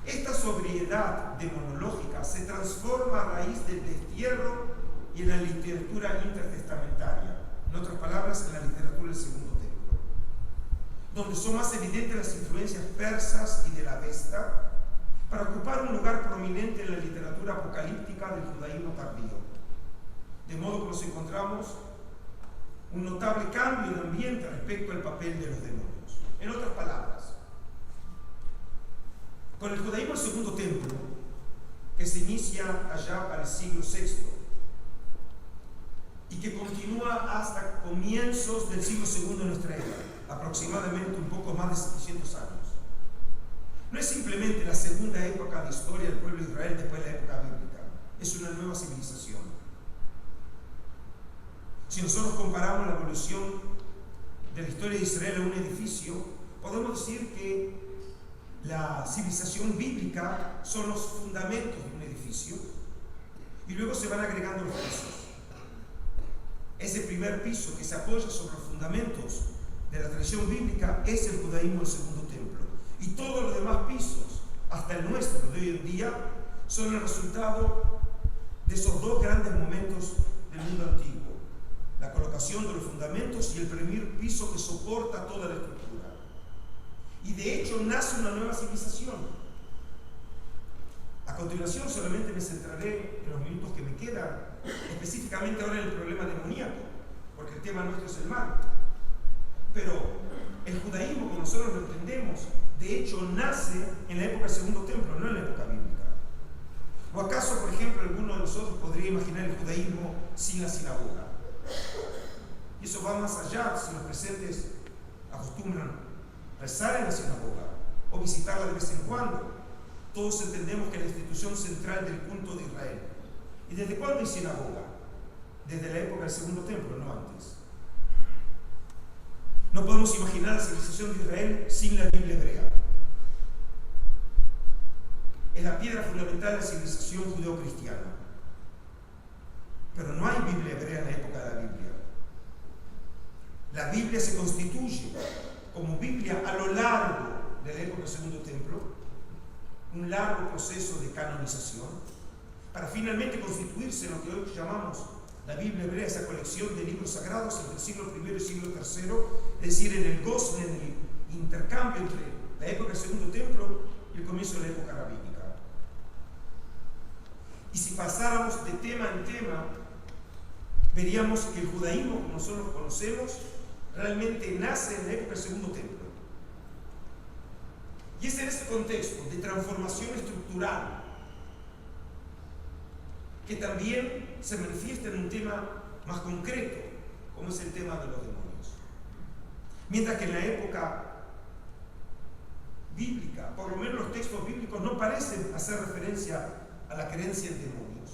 Esta sobriedad demonológica se transforma a raíz del destierro y en la literatura intertestamentaria, en otras palabras, en la literatura del Segundo Templo, donde son más evidentes las influencias persas y de la Avesta, para ocupar un lugar prominente en la literatura apocalíptica del judaísmo tardío. De modo que nos encontramos un notable cambio de ambiente respecto al papel de los demonios. En otras palabras, con el judaísmo del Segundo Templo, que se inicia allá para el siglo VI y que continúa hasta comienzos del siglo II de nuestra era, aproximadamente un poco más de 700 años, no es simplemente la segunda época de historia del pueblo de Israel después de la época bíblica, es una nueva civilización. Si nosotros comparamos la evolución de la historia de Israel a un edificio, podemos decir que la civilización bíblica son los fundamentos de un edificio y luego se van agregando los pisos. Ese primer piso que se apoya sobre los fundamentos de la tradición bíblica es el judaísmo del Segundo Templo. Y todos los demás pisos, hasta el nuestro de hoy en día, son el resultado de esos dos grandes momentos del mundo antiguo: la colocación de los fundamentos y el primer piso que soporta toda la estructura. Y de hecho nace una nueva civilización. A continuación solamente me centraré en los minutos que me quedan, específicamente ahora en el problema demoníaco, porque el tema nuestro es el mal. Pero el judaísmo, como nosotros lo entendemos, de hecho nace en la época del Segundo Templo, no en la época bíblica. ¿O acaso, por ejemplo, alguno de nosotros podría imaginar el judaísmo sin la sinagoga? Y eso va más allá si los presentes acostumbran rezar en la sinagoga o visitarla de vez en cuando. Todos entendemos que es la institución central del culto de Israel. ¿Y desde cuándo hay sinagoga? Desde la época del Segundo Templo, no antes. No podemos imaginar la civilización de Israel sin la Biblia hebrea. Es la piedra fundamental de la civilización judeo-cristiana. Pero no hay Biblia hebrea en la época de la Biblia. La Biblia se constituye como Biblia a lo largo de la época del Segundo Templo, un largo proceso de canonización, para finalmente constituirse en lo que hoy llamamos la Biblia hebrea, esa colección de libros sagrados entre el siglo I y el siglo III, es decir, en el goce, en el intercambio entre la época del Segundo Templo y el comienzo de la época rabínica. Y si pasáramos de tema en tema, veríamos que el judaísmo, como nosotros lo conocemos, realmente nace en la época del Segundo Templo. Y es en este contexto de transformación estructural que también se manifiesta en un tema más concreto, como es el tema de los demonios. Mientras que en la época bíblica, por lo menos los textos bíblicos no parecen hacer referencia a la creencia en demonios,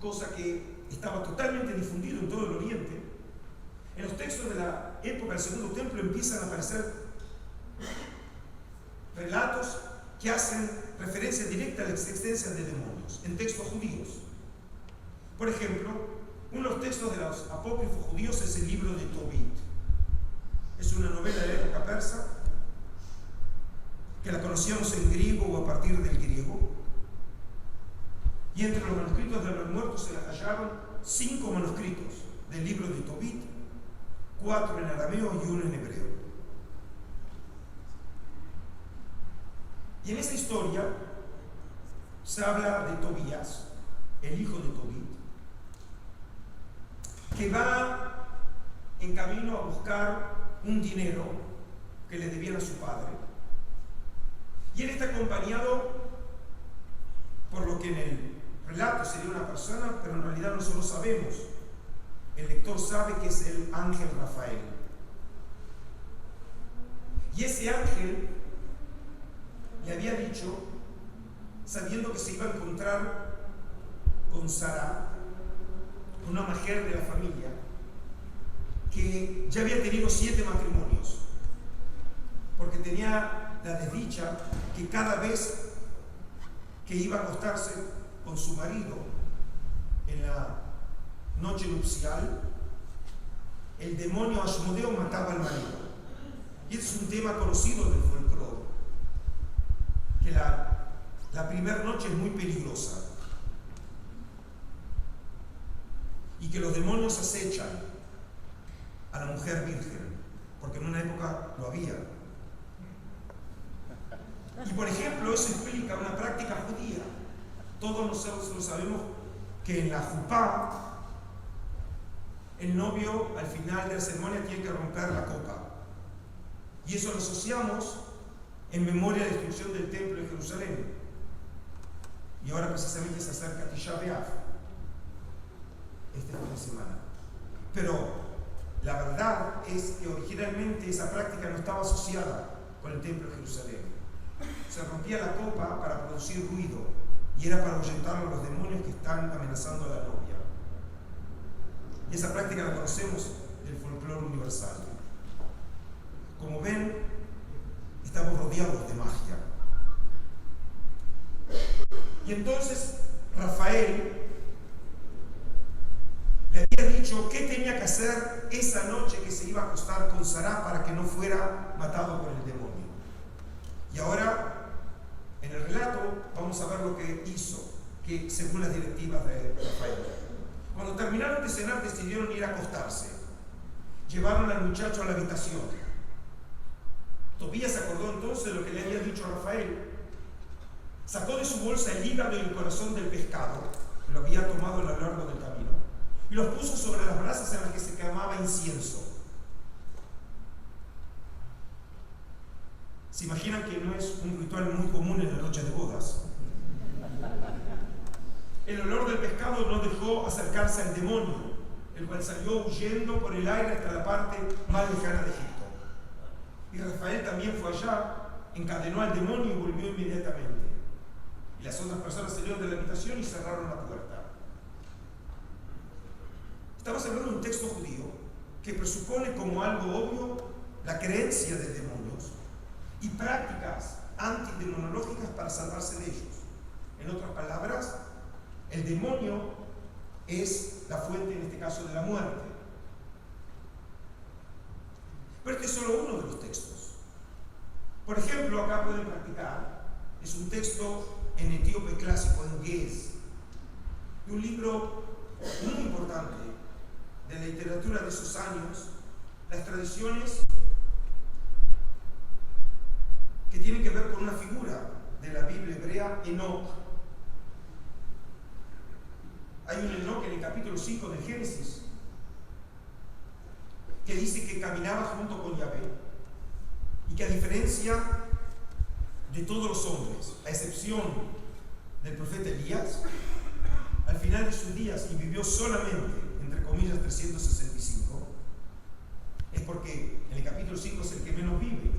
cosa que estaba totalmente difundido en todo el Oriente. En los textos de la época del Segundo Templo empiezan a aparecer relatos que hacen referencia directa a la existencia de demonios en textos judíos. Por ejemplo, uno de los textos de los apócrifos judíos es el libro de Tobit. Es una novela de la época persa que la conocíamos en griego o a partir del griego. Y entre los manuscritos de los muertos se hallaron 5 manuscritos del libro de Tobit, 4 en arameo y 1 en hebreo. Y en esta historia se habla de Tobías, el hijo de Tobit, que va en camino a buscar un dinero que le debían a su padre. Y él está acompañado por lo que en el relato sería una persona, pero en realidad nosotros sabemos. El lector sabe que es el ángel Rafael. Y ese ángel le había dicho, sabiendo que se iba a encontrar con Sara, una mujer de la familia, que ya había tenido 7 matrimonios, porque tenía la desdicha que cada vez que iba a acostarse con su marido en la noche nupcial, el demonio Asmodeo mataba al marido. Y este es un tema conocido del folclore, que la primera noche es muy peligrosa y que los demonios acechan a la mujer virgen, porque en una época lo había. Y por ejemplo, eso explica una práctica judía. Todos nosotros sabemos que en la jupá el novio al final de la ceremonia tiene que romper la copa. Y eso lo asociamos en memoria de la destrucción del templo de Jerusalén. Y ahora precisamente se acerca Tisha B'Av, este fin de semana. Pero la verdad es que originalmente esa práctica no estaba asociada con el templo de Jerusalén. Se rompía la copa para producir ruido y era para ahuyentar a los demonios que están amenazando a la novia. Y esa práctica la conocemos del folclore universal. Como ven, estamos rodeados de magia. Y entonces Rafael le había dicho qué tenía que hacer esa noche que se iba a acostar con Sara para que no fuera matado por el demonio. Y ahora, en el relato, vamos a ver lo que hizo, que según las directivas de Rafael. Cuando terminaron de cenar, decidieron ir a acostarse. Llevaron al muchacho a la habitación. Tobías se acordó entonces de lo que le había dicho a Rafael. Sacó de su bolsa el hígado y el corazón del pescado, que lo había tomado a lo largo del camino, y los puso sobre las brasas en las que se quemaba incienso. ¿Se imaginan que no es un ritual muy común en la noche de bodas? El olor del pescado no dejó acercarse al demonio, el cual salió huyendo por el aire hasta la parte más lejana de Egipto. Y Rafael también fue allá, encadenó al demonio y volvió inmediatamente. Y las otras personas salieron de la habitación y cerraron la puerta. Estamos hablando de un texto judío que presupone como algo obvio la creencia de demonios y prácticas antidemonológicas para salvarse de ellos. En otras palabras, el demonio es la fuente, en este caso, de la muerte. Pero este es solo uno de los textos. Por ejemplo, acá pueden practicar, es un texto en etíope clásico, en Ge'ez, de un libro muy importante de la literatura de esos años, las tradiciones que tienen que ver con una figura de la Biblia hebrea, Enoch. Hay un Enoch en el capítulo 5 del Génesis que dice que caminaba junto con Yahvé y que a diferencia de todos los hombres, a excepción del profeta Elías, al final de sus días, y vivió solamente, entre comillas, 365, es porque en el capítulo 5 es el que menos vive.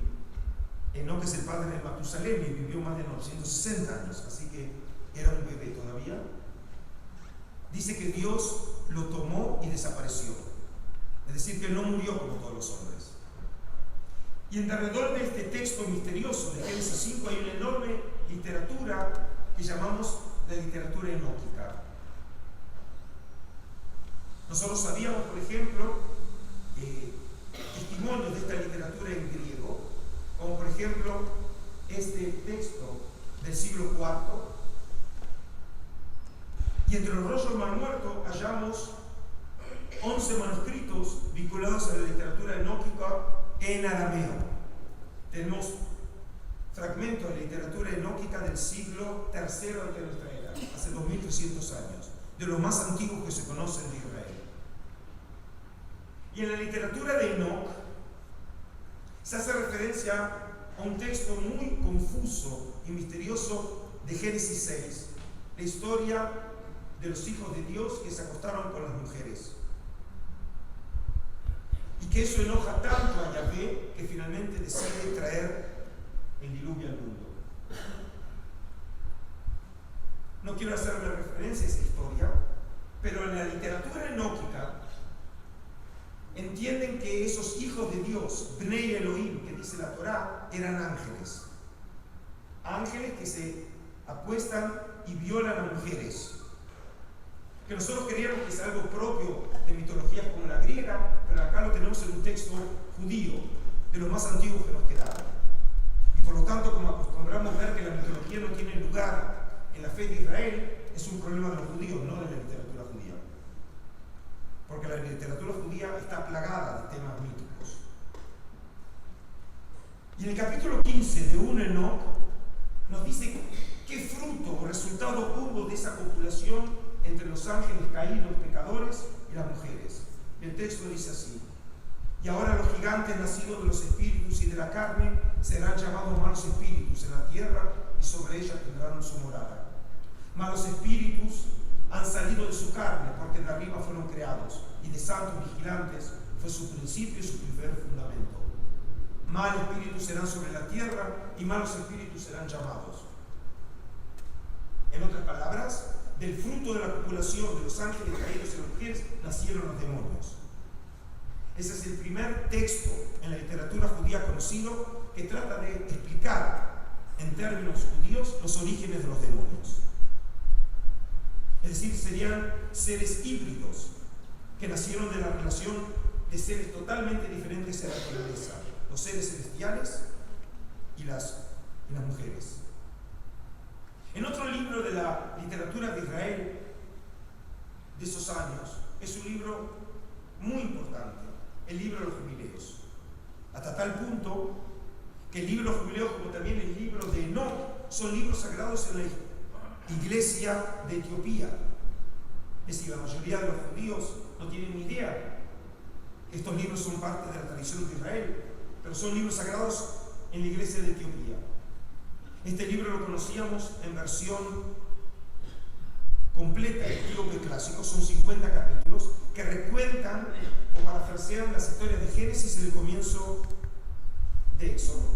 Enoch es el padre de Matusalem y vivió más de 960 años, así que era un bebé todavía. Dice que Dios lo tomó y desapareció, es decir, que no murió como todos los hombres. Y alrededor de este texto misterioso de Génesis 5 hay una enorme literatura que llamamos la literatura enóquica. Nosotros sabíamos, por ejemplo, testimonios de esta literatura en griego, como por ejemplo este texto del siglo IV, y entre los rollos del Mar Muerto hallamos 11 manuscritos vinculados a la literatura enóquica en arameo. Tenemos fragmentos de literatura enóquica del siglo III antes de nuestra era, hace 2300 años, de los más antiguos que se conocen de Israel. Y en la literatura de Enoc se hace referencia a un texto muy confuso y misterioso de Génesis 6, la historia de los hijos de Dios que se acostaron con las mujeres. Y que eso enoja tanto a Yahvé que finalmente decide traer el diluvio al mundo. No quiero hacerle referencia a esa historia, pero en la literatura enóquica entienden que esos hijos de Dios, Bnei Elohim, que dice la Torá, eran ángeles. Ángeles que se acuestan y violan a mujeres. Que nosotros creíamos que es algo propio de mitologías como la griega, pero acá lo tenemos en un texto judío, de los más antiguos que nos quedaron. Y por lo tanto, como acostumbramos ver que la mitología no tiene lugar en la fe de Israel, es un problema de los judíos, no de la literatura judía. Porque la literatura judía está plagada de temas míticos. Y en el capítulo 15 de 1 Enoc nos dice qué fruto o resultado hubo de esa copulación entre los ángeles caídos, pecadores, y las mujeres. El texto dice así: y ahora los gigantes nacidos de los espíritus y de la carne serán llamados malos espíritus en la tierra, y sobre ella tendrán su morada. Malos espíritus han salido de su carne, porque de arriba fueron creados, y de santos vigilantes fue su principio y su primer fundamento. Malos espíritus serán sobre la tierra, y malos espíritus serán llamados. En otras palabras, del fruto de la copulación de los ángeles caídos y las mujeres nacieron los demonios. Ese es el primer texto en la literatura judía conocido que trata de explicar en términos judíos los orígenes de los demonios. Es decir, serían seres híbridos que nacieron de la relación de seres totalmente diferentes en la naturaleza, los seres celestiales y las mujeres. En otro libro de la literatura de Israel de esos años, es un libro muy importante, el libro de los jubileos. Hasta tal punto que el libro de los jubileos, como también el libro de Enoc, son libros sagrados en la iglesia de Etiopía. Es decir, la mayoría de los judíos no tienen ni idea que estos libros son parte de la tradición de Israel, pero son libros sagrados en la iglesia de Etiopía. Este libro lo conocíamos en versión completa, etíope clásico, son 50 capítulos que recuentan o parafrasean las historias de Génesis y del comienzo de Éxodo.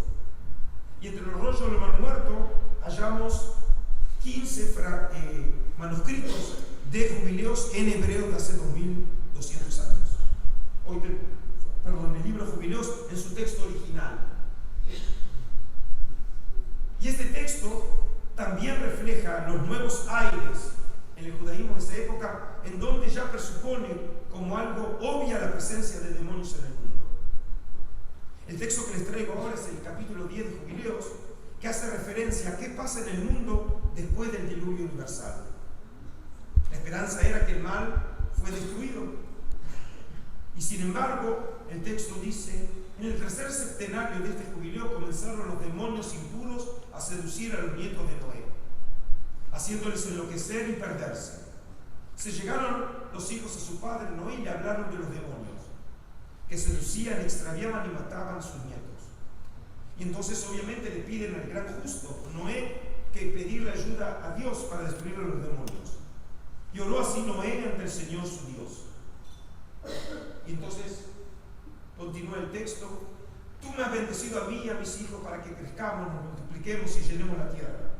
Y entre los rollos del Mar Muerto hallamos 15 manuscritos de jubileos en hebreo de hace 2200 años. El libro de Jubileos en su texto original. Y este texto también refleja los nuevos aires en el judaísmo de esa época, en donde ya presupone como algo obvia la presencia de demonios en el mundo. El texto que les traigo ahora es el capítulo 10 de Jubileos, que hace referencia a qué pasa en el mundo después del diluvio universal. La esperanza era que el mal fue destruido. Y sin embargo, el texto dice: en el tercer septenario de este jubileo comenzaron los demonios impuros a seducir a los nietos de Noé, haciéndoles enloquecer y perderse. Se llegaron los hijos a su padre Noé y le hablaron de los demonios, que seducían, extraviaban y mataban a sus nietos. Y entonces obviamente le piden al gran justo Noé que pedirle ayuda a Dios para destruir a los demonios. Y oró así Noé ante el Señor su Dios. Y entonces continúa el texto: tú me has bendecido a mí y a mis hijos para que crezcamos, nos multipliquemos y llenemos la tierra.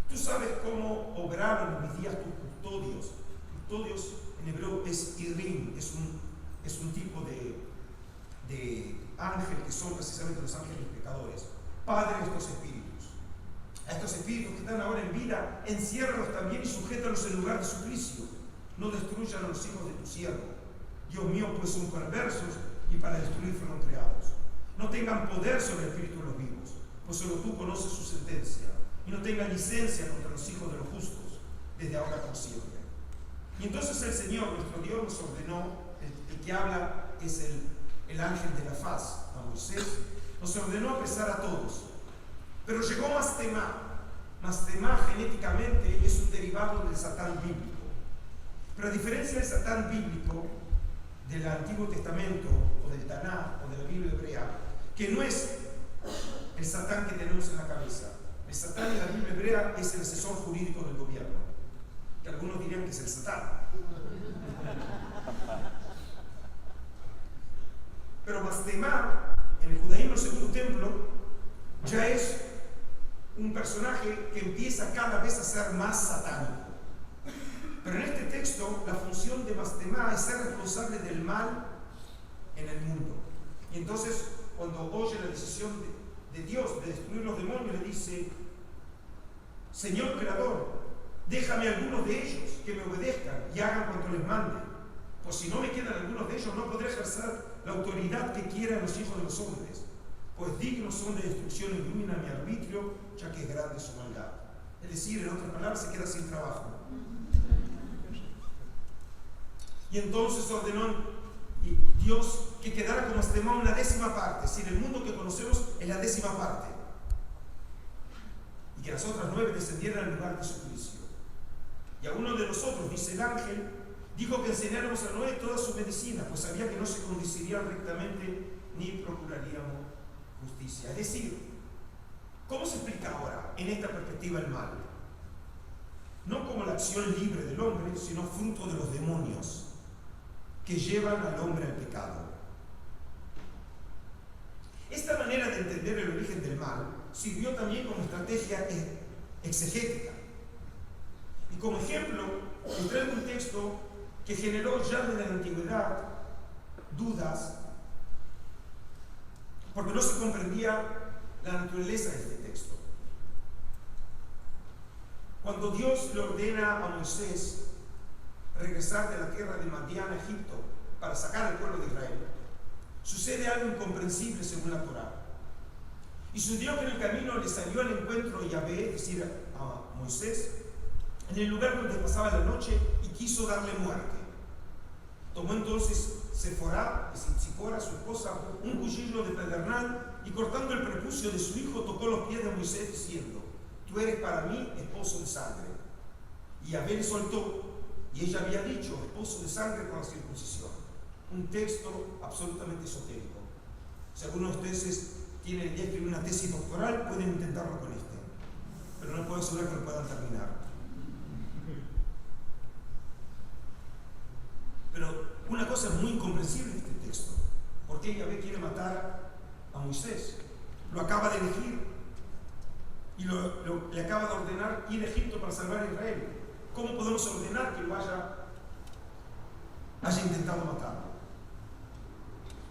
Tú sabes cómo obraron en mis días tus custodios. Custodios en hebreo es Irim, es un tipo de ángel que son precisamente los ángeles pecadores, padre de estos espíritus. A estos espíritus que están ahora en vida, enciérralos también y sujétalos en lugar de suplicio. No destruyan a los hijos de tu siervo. Dios mío, pues son perversos y para destruir fueron creados. No tengan poder sobre el espíritu de los vivos, pues solo tú conoces su sentencia. Y no tengan licencia contra los hijos de los justos, desde ahora por siempre. Y entonces el Señor, nuestro Dios, nos ordenó, el que habla es el ángel de la faz, a Moisés, nos ordenó apresar a todos. Pero llegó Mastemá. Mastemá genéticamente es un derivado del Satán bíblico. Pero a diferencia del Satán bíblico, del Antiguo Testamento, o del Tanaj, o de la Biblia hebrea, que no es el Satán que tenemos en la cabeza. El Satán en la Biblia hebrea es el asesor jurídico del gobierno, que algunos dirían que es el Satán. Pero Mastemá, en el judaísmo, el segundo templo, ya es un personaje que empieza cada vez a ser más satánico. Pero en este texto, la función de Mastemá es ser responsable del mal en el mundo. Y entonces, cuando oye la decisión de Dios de destruir los demonios, le dice: Señor Creador, déjame algunos de ellos que me obedezcan y hagan cuanto les mande. Pues si no me quedan algunos de ellos, no podré ejercer la autoridad que quieran los hijos de los hombres. Pues dignos son de destrucción y ilumina mi arbitrio, ya que es grande su maldad. Es decir, en otras palabras, se queda sin trabajo. Y entonces ordenó Dios que quedara como Mastemá una 10ª parte. Es decir, el mundo que conocemos es la 10ª parte. Y que las otras 9 descendieran al lugar de su juicio. Y a uno de nosotros, dice el ángel, dijo que enseñáramos a Noé toda su medicina, pues sabía que no se conducirían rectamente ni procuraríamos justicia. Es decir, ¿cómo se explica ahora en esta perspectiva el mal? No como la acción libre del hombre, sino fruto de los demonios que llevan al hombre al pecado. Esta manera de entender el origen del mal sirvió también como estrategia exegética. Y como ejemplo, les traigo un texto que generó ya desde la antigüedad dudas, porque no se comprendía la naturaleza de este texto. Cuando Dios le ordena a Moisés regresar de la tierra de Madián a Egipto para sacar al pueblo de Israel, sucede algo incomprensible según la Torá. Y sucedió que en el camino le salió al encuentro Yahvé, es decir, a Moisés, en el lugar donde pasaba la noche y quiso darle muerte. Tomó entonces Sifora, su esposa, un cuchillo de pedernal y cortando el prepucio de su hijo tocó los pies de Moisés diciendo: tú eres para mí esposo de sangre. Y Yahvé le soltó, y ella había dicho esposo de sangre con la circuncisión. Un texto absolutamente esotérico. Si alguno de ustedes tiene el día de escribir una tesis doctoral, pueden intentarlo con este, pero no puedo asegurar que lo puedan terminar. Pero una cosa muy incomprensible en este texto: ¿por qué Yahvé quiere matar a Moisés? Lo acaba de elegir y le acaba de ordenar ir a Egipto para salvar a Israel. ¿Cómo podemos ordenar que lo haya intentado matar?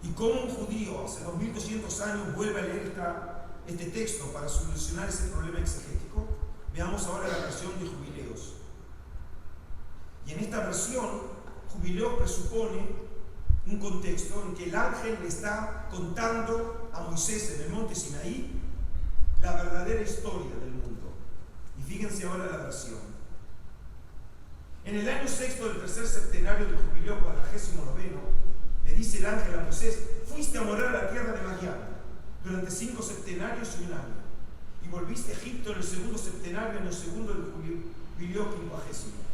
Y cómo un judío hace 2200 años vuelve a leer este texto para solucionar ese problema exegético. Veamos ahora la versión de Jubileos. Y en esta versión, Jubileos presupone un contexto en que el ángel le está contando a Moisés en el monte Sinaí la verdadera historia del mundo. Y fíjense ahora la versión. En el año 6 del tercer septenario del jubileo 49, le dice el ángel a Moisés: fuiste a morar a la tierra de Madián durante 5 septenarios y 1 año, y volviste a Egipto en el segundo septenario, en el segundo del jubileo 50.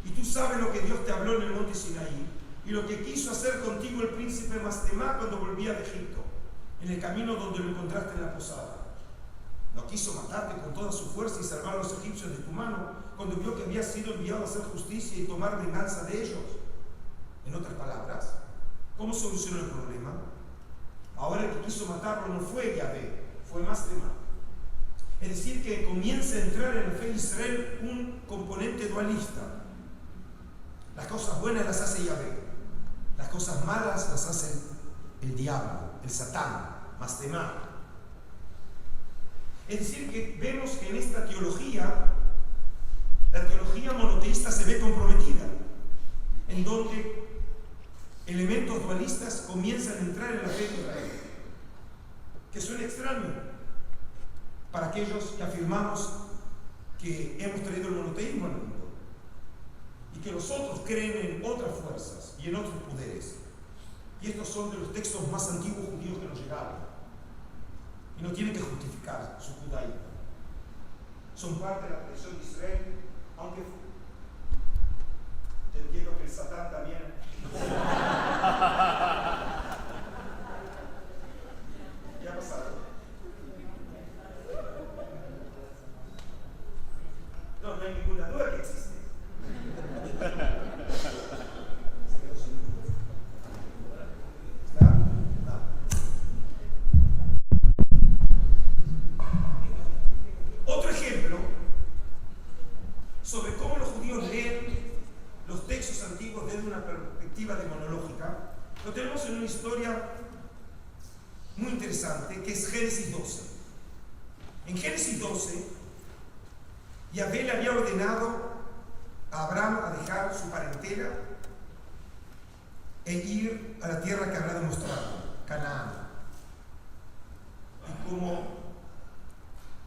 Y tú sabes lo que Dios te habló en el monte Sinaí, y lo que quiso hacer contigo el príncipe Mastemá cuando volvía de Egipto, en el camino donde lo encontraste en la posada. No quiso matarte con toda su fuerza y salvar a los egipcios de tu mano, cuando vio que había sido enviado a hacer justicia y tomar venganza de ellos. En otras palabras, ¿cómo solucionó el problema? Ahora el que quiso matarlo no fue Yahvé, fue Mastemá. Es decir, que comienza a entrar en la fe de Israel un componente dualista. Las cosas buenas las hace Yahvé, las cosas malas las hace el diablo, el Satán, Mastemá. Es decir, que vemos que en esta teología, la teología monoteísta se ve comprometida, en donde elementos dualistas comienzan a entrar en la fe de Israel, que suena extraño para aquellos que afirmamos que hemos traído el monoteísmo al mundo y que los otros creen en otras fuerzas y en otros poderes. Y estos son de los textos más antiguos judíos que nos llegaron y no tienen que justificar su judaísmo. Son parte de la tradición de Israel, aunque te entiendo que el Satán también. ¿Qué ha pasado? No hay ninguna duda que existe. ¿Está? No. Otro ejemplo sobre cómo los judíos leen los textos antiguos desde una perspectiva demonológica, lo tenemos en una historia muy interesante que es Génesis 12. En Génesis 12, Yahvé le había ordenado a Abraham a dejar su parentela e ir a la tierra que habrá demostrado, Canaán. Y como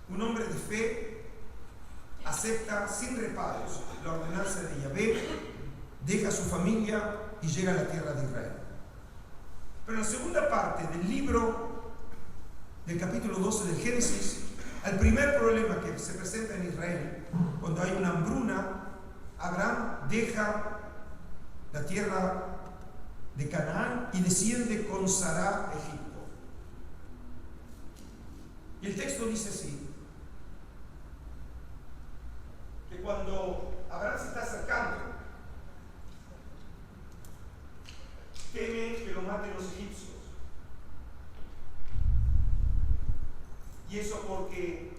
un hombre de fe acepta sin reparos la ordenanza de Yahvé, deja su familia y llega a la tierra de Israel. Pero en la segunda parte del libro, del capítulo 12 del Génesis, al primer problema que se presenta en Israel, cuando hay una hambruna, Abraham deja la tierra de Canaán y desciende con Sará a Egipto. Y el texto dice así, que cuando Abraham se está acercando, teme que lo maten los egipcios. Y eso porque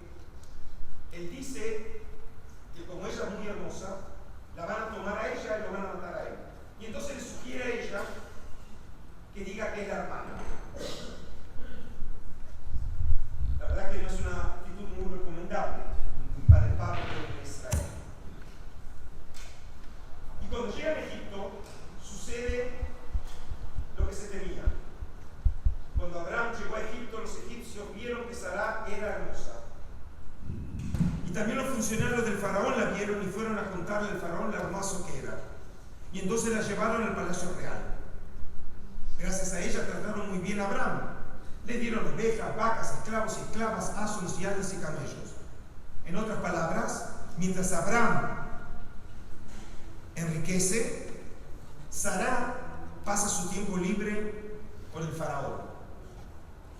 él dice que como ella es muy hermosa, la van a tomar a ella y lo van a matar a él. Y entonces le sugiere a ella que diga que es la hermana. La verdad que no es una actitud muy recomendable para el pueblo de Israel. Y cuando llega a Egipto, sucede lo que se temía. Cuando Abraham llegó a Egipto, los egipcios vieron que Sará era hermosa. Y también los funcionarios del faraón la vieron y fueron a contarle al faraón lo hermoso que era. Y entonces la llevaron al palacio real. Gracias a ella trataron muy bien a Abraham. Le dieron ovejas, vacas, esclavos y esclavas, asnos y asnos y camellos. En otras palabras, mientras Abraham enriquece, Sará pasa su tiempo libre con el faraón.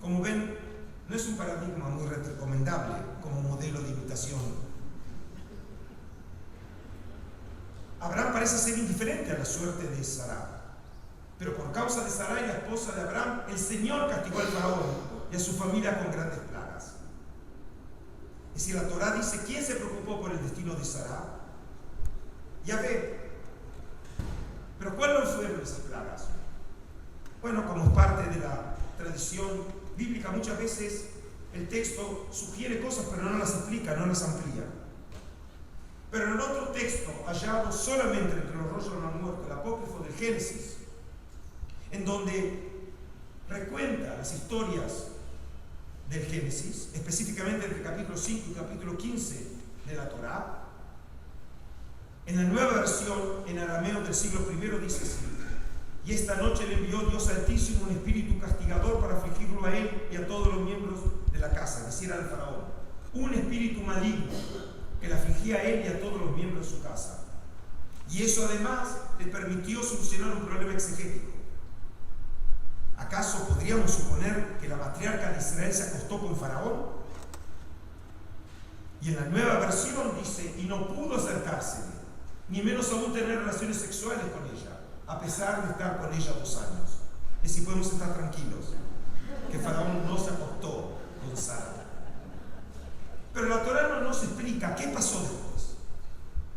Como ven, no es un paradigma muy recomendable como modelo de imitación. Abraham parece ser indiferente a la suerte de Sará. Pero por causa de Sarai, la esposa de Abraham, el Señor castigó al faraón y a su familia con grandes plagas. Y si la Torá dice, ¿quién se preocupó por el destino de Sará? Yahvé. Pero ¿cuáles fueron esas plagas? Bueno, como parte de la tradición bíblica, muchas veces el texto sugiere cosas, pero no las explica, no las amplía. Pero en otro texto, hallado solamente entre los rollos de la muerte, el apócrifo del Génesis, en donde recuenta las historias del Génesis, específicamente entre el capítulo 5 y capítulo 15 de la Torá, en la nueva versión en arameo del siglo I dice así: y esta noche le envió Dios Altísimo un espíritu castigador para afligirlo a él y a todos los miembros de la casa, es decir, al faraón, un espíritu maligno que le afligía a él y a todos los miembros de su casa. Y eso además le permitió solucionar un problema exegético. ¿Acaso podríamos suponer que la matriarca de Israel se acostó con Faraón? Y en la nueva versión dice, y no pudo acercársele, ni menos aún tener relaciones sexuales con ella, a pesar de estar con ella 2 años. Es decir, podemos estar tranquilos, que Faraón no se acostó con Sara. Pero la Torá no nos explica qué pasó después,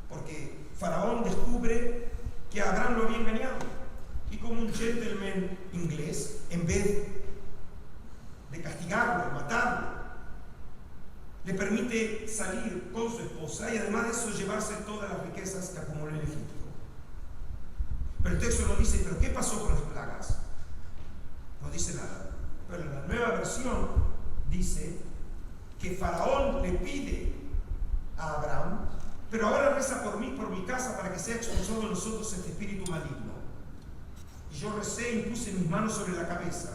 porque Faraón descubre que Abraham lo había engañado. Y como un gentleman inglés, en vez de castigarlo, matarlo, le permite salir con su esposa y además de eso llevarse todas las riquezas que acumuló en Egipto. Pero el texto no dice, ¿pero qué pasó con las plagas? No dice nada. Pero en la nueva versión dice que Faraón le pide a Abraham, pero ahora reza por mí, por mi casa, para que sea expulsado de nosotros este espíritu maligno. Y yo recé y puse mis manos sobre la cabeza,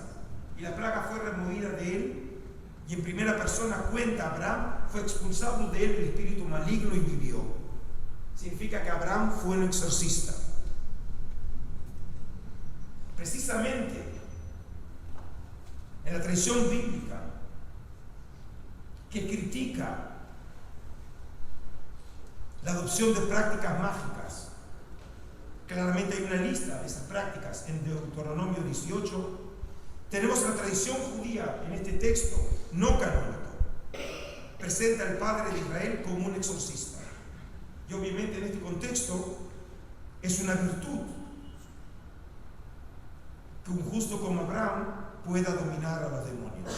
y la plaga fue removida de él, y en primera persona cuenta Abraham, fue expulsado de él el espíritu maligno y vivió. Significa que Abraham fue un exorcista. Precisamente en la tradición bíblica que critica la adopción de prácticas mágicas, claramente hay una lista de esas prácticas en Deuteronomio 18, tenemos la tradición judía en este texto no canónico, presenta al padre de Israel como un exorcista. Y obviamente en este contexto es una virtud que un justo como Abraham pueda dominar a los demonios.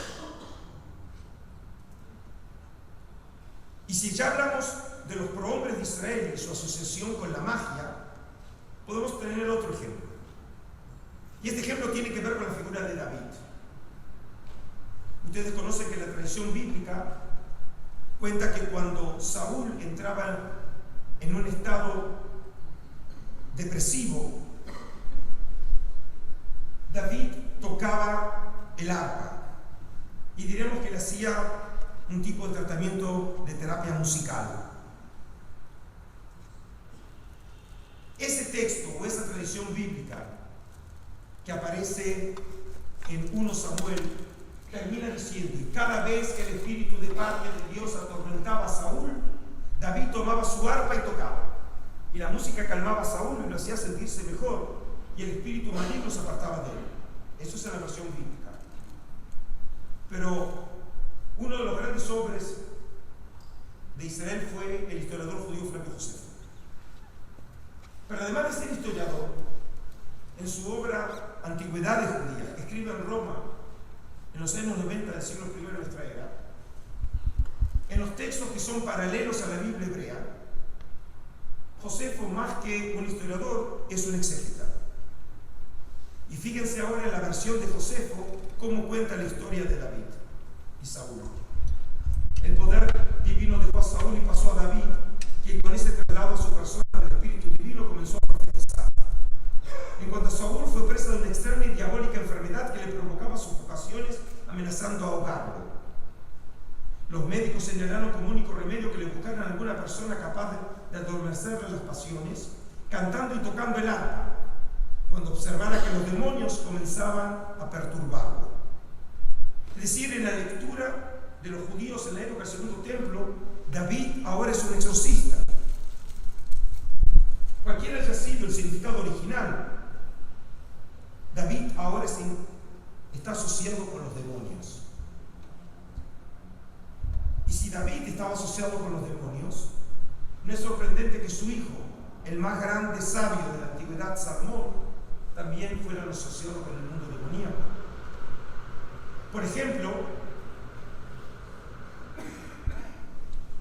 Y si ya hablamos de los prohombres de Israel y su asociación con la magia, podemos tener otro ejemplo. Y este ejemplo tiene que ver con la figura de David. Ustedes conocen que la tradición bíblica cuenta que cuando Saúl entraba en un estado depresivo, David tocaba el arpa y diremos que le hacía un tipo de tratamiento de terapia musical. Ese texto o esa tradición bíblica que aparece en 1 Samuel termina diciendo: y cada vez que el espíritu de parte de Dios atormentaba a Saúl, David tomaba su arpa y tocaba, y la música calmaba a Saúl y lo hacía sentirse mejor, y el espíritu maligno se apartaba de él. Eso es en la versión bíblica. Pero uno de los grandes hombres de Israel fue el historiador judío Flavio Josefo. Pero además de ser historiador, en su obra Antigüedades Judías, que escribe en Roma en los años 90 del siglo I de nuestra era, en los textos que son paralelos a la Biblia hebrea, Josefo, más que un historiador, es un exégeta. Y fíjense ahora en la versión de Josefo cómo cuenta la historia de David y Saúl. El poder divino dejó a Saúl y pasó a David, quien con ese traslado a su persona del Espíritu Divino comenzó a profetizar. En cuanto a Saúl, fue presa de una extraña y diabólica enfermedad que le provocaba sufocaciones, amenazando a ahogarlo. Los médicos señalaron como único remedio que le buscaran a alguna persona capaz de adormecerle las pasiones, cantando y tocando el arpa, cuando observara que los demonios comenzaban a perturbarlo. Es decir, en la lectura de los judíos en la época del Segundo Templo, David ahora es un exorcista. Cualquiera haya sido el significado original, David ahora está asociado con los demonios. Y si David estaba asociado con los demonios, no es sorprendente que su hijo, el más grande sabio de la antigüedad, Salomón, también fuera asociado con el mundo demoníaco. Por ejemplo,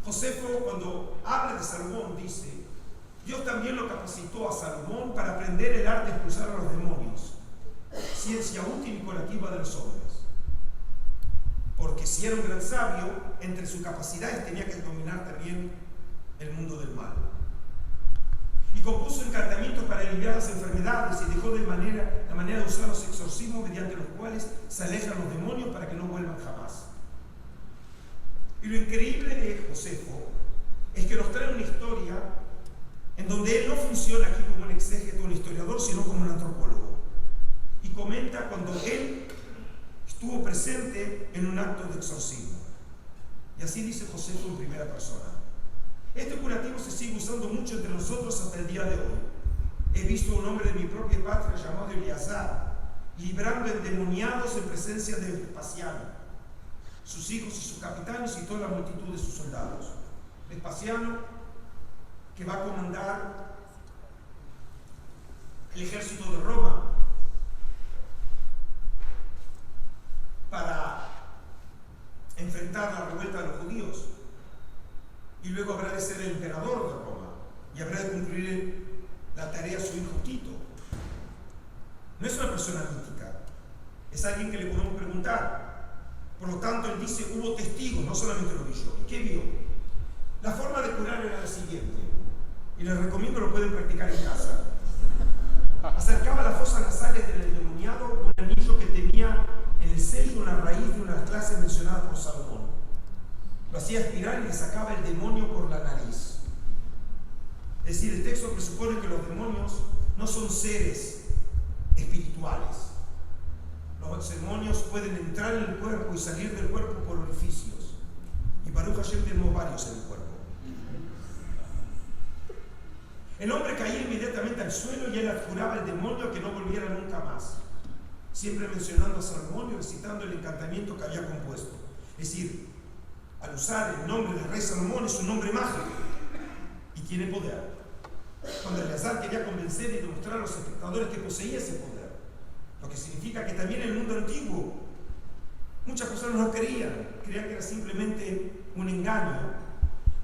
Josefo, cuando habla de Salomón, dice: Dios también lo capacitó a Salomón para aprender el arte de expulsar a los demonios, ciencia útil y curativa de los hombres. Porque si era un gran sabio, entre sus capacidades tenía que dominar también el mundo del mal. Y compuso encantamientos para aliviar las enfermedades y dejó la manera de usar los exorcismos mediante los cuales se alejan los demonios para que no vuelvan jamás. Y lo increíble de Josefo es que nos trae una historia en donde él no funciona aquí como un exégeta o un historiador, sino como un antropólogo. Y comenta cuando él estuvo presente en un acto de exorcismo. Y así dice Josefo en primera persona: este curativo se sigue usando mucho entre nosotros hasta el día de hoy. He visto a un hombre de mi propia patria llamado Eleazar, librando endemoniados en presencia de Vespasiano, sus hijos y sus capitanes y toda la multitud de sus soldados. Vespasiano, que va a comandar el ejército de Roma para enfrentar la revuelta de los judíos. Y luego habrá de ser el emperador de Roma. Y habrá de cumplir la tarea a su hijo Tito. No es una persona mítica. Es alguien que le podemos preguntar. Por lo tanto, él dice, hubo testigos, no solamente lo vi yo. ¿Y qué vio? La forma de curar era la siguiente. Y les recomiendo lo pueden practicar en casa. Acercaba a las fosas nasales del endemoniado un anillo que tenía en el sello una raíz de una de las clases mencionadas por Salomón. Lo hacía aspirar y le sacaba el demonio por la nariz. Es decir, el texto presupone que los demonios no son seres espirituales. Los demonios pueden entrar en el cuerpo y salir del cuerpo por orificios. Y Baruch Hashem tenemos varios en el cuerpo. El hombre caía inmediatamente al suelo y él adjuraba al demonio que no volviera nunca más, siempre mencionando a Salomón y recitando el encantamiento que había compuesto. Es decir, al usar el nombre del rey Salomón es un nombre mágico y tiene poder. Cuando Eleazar quería convencer y demostrar a los espectadores que poseía ese poder, lo que significa que también en el mundo antiguo muchas personas no creían que era simplemente un engaño.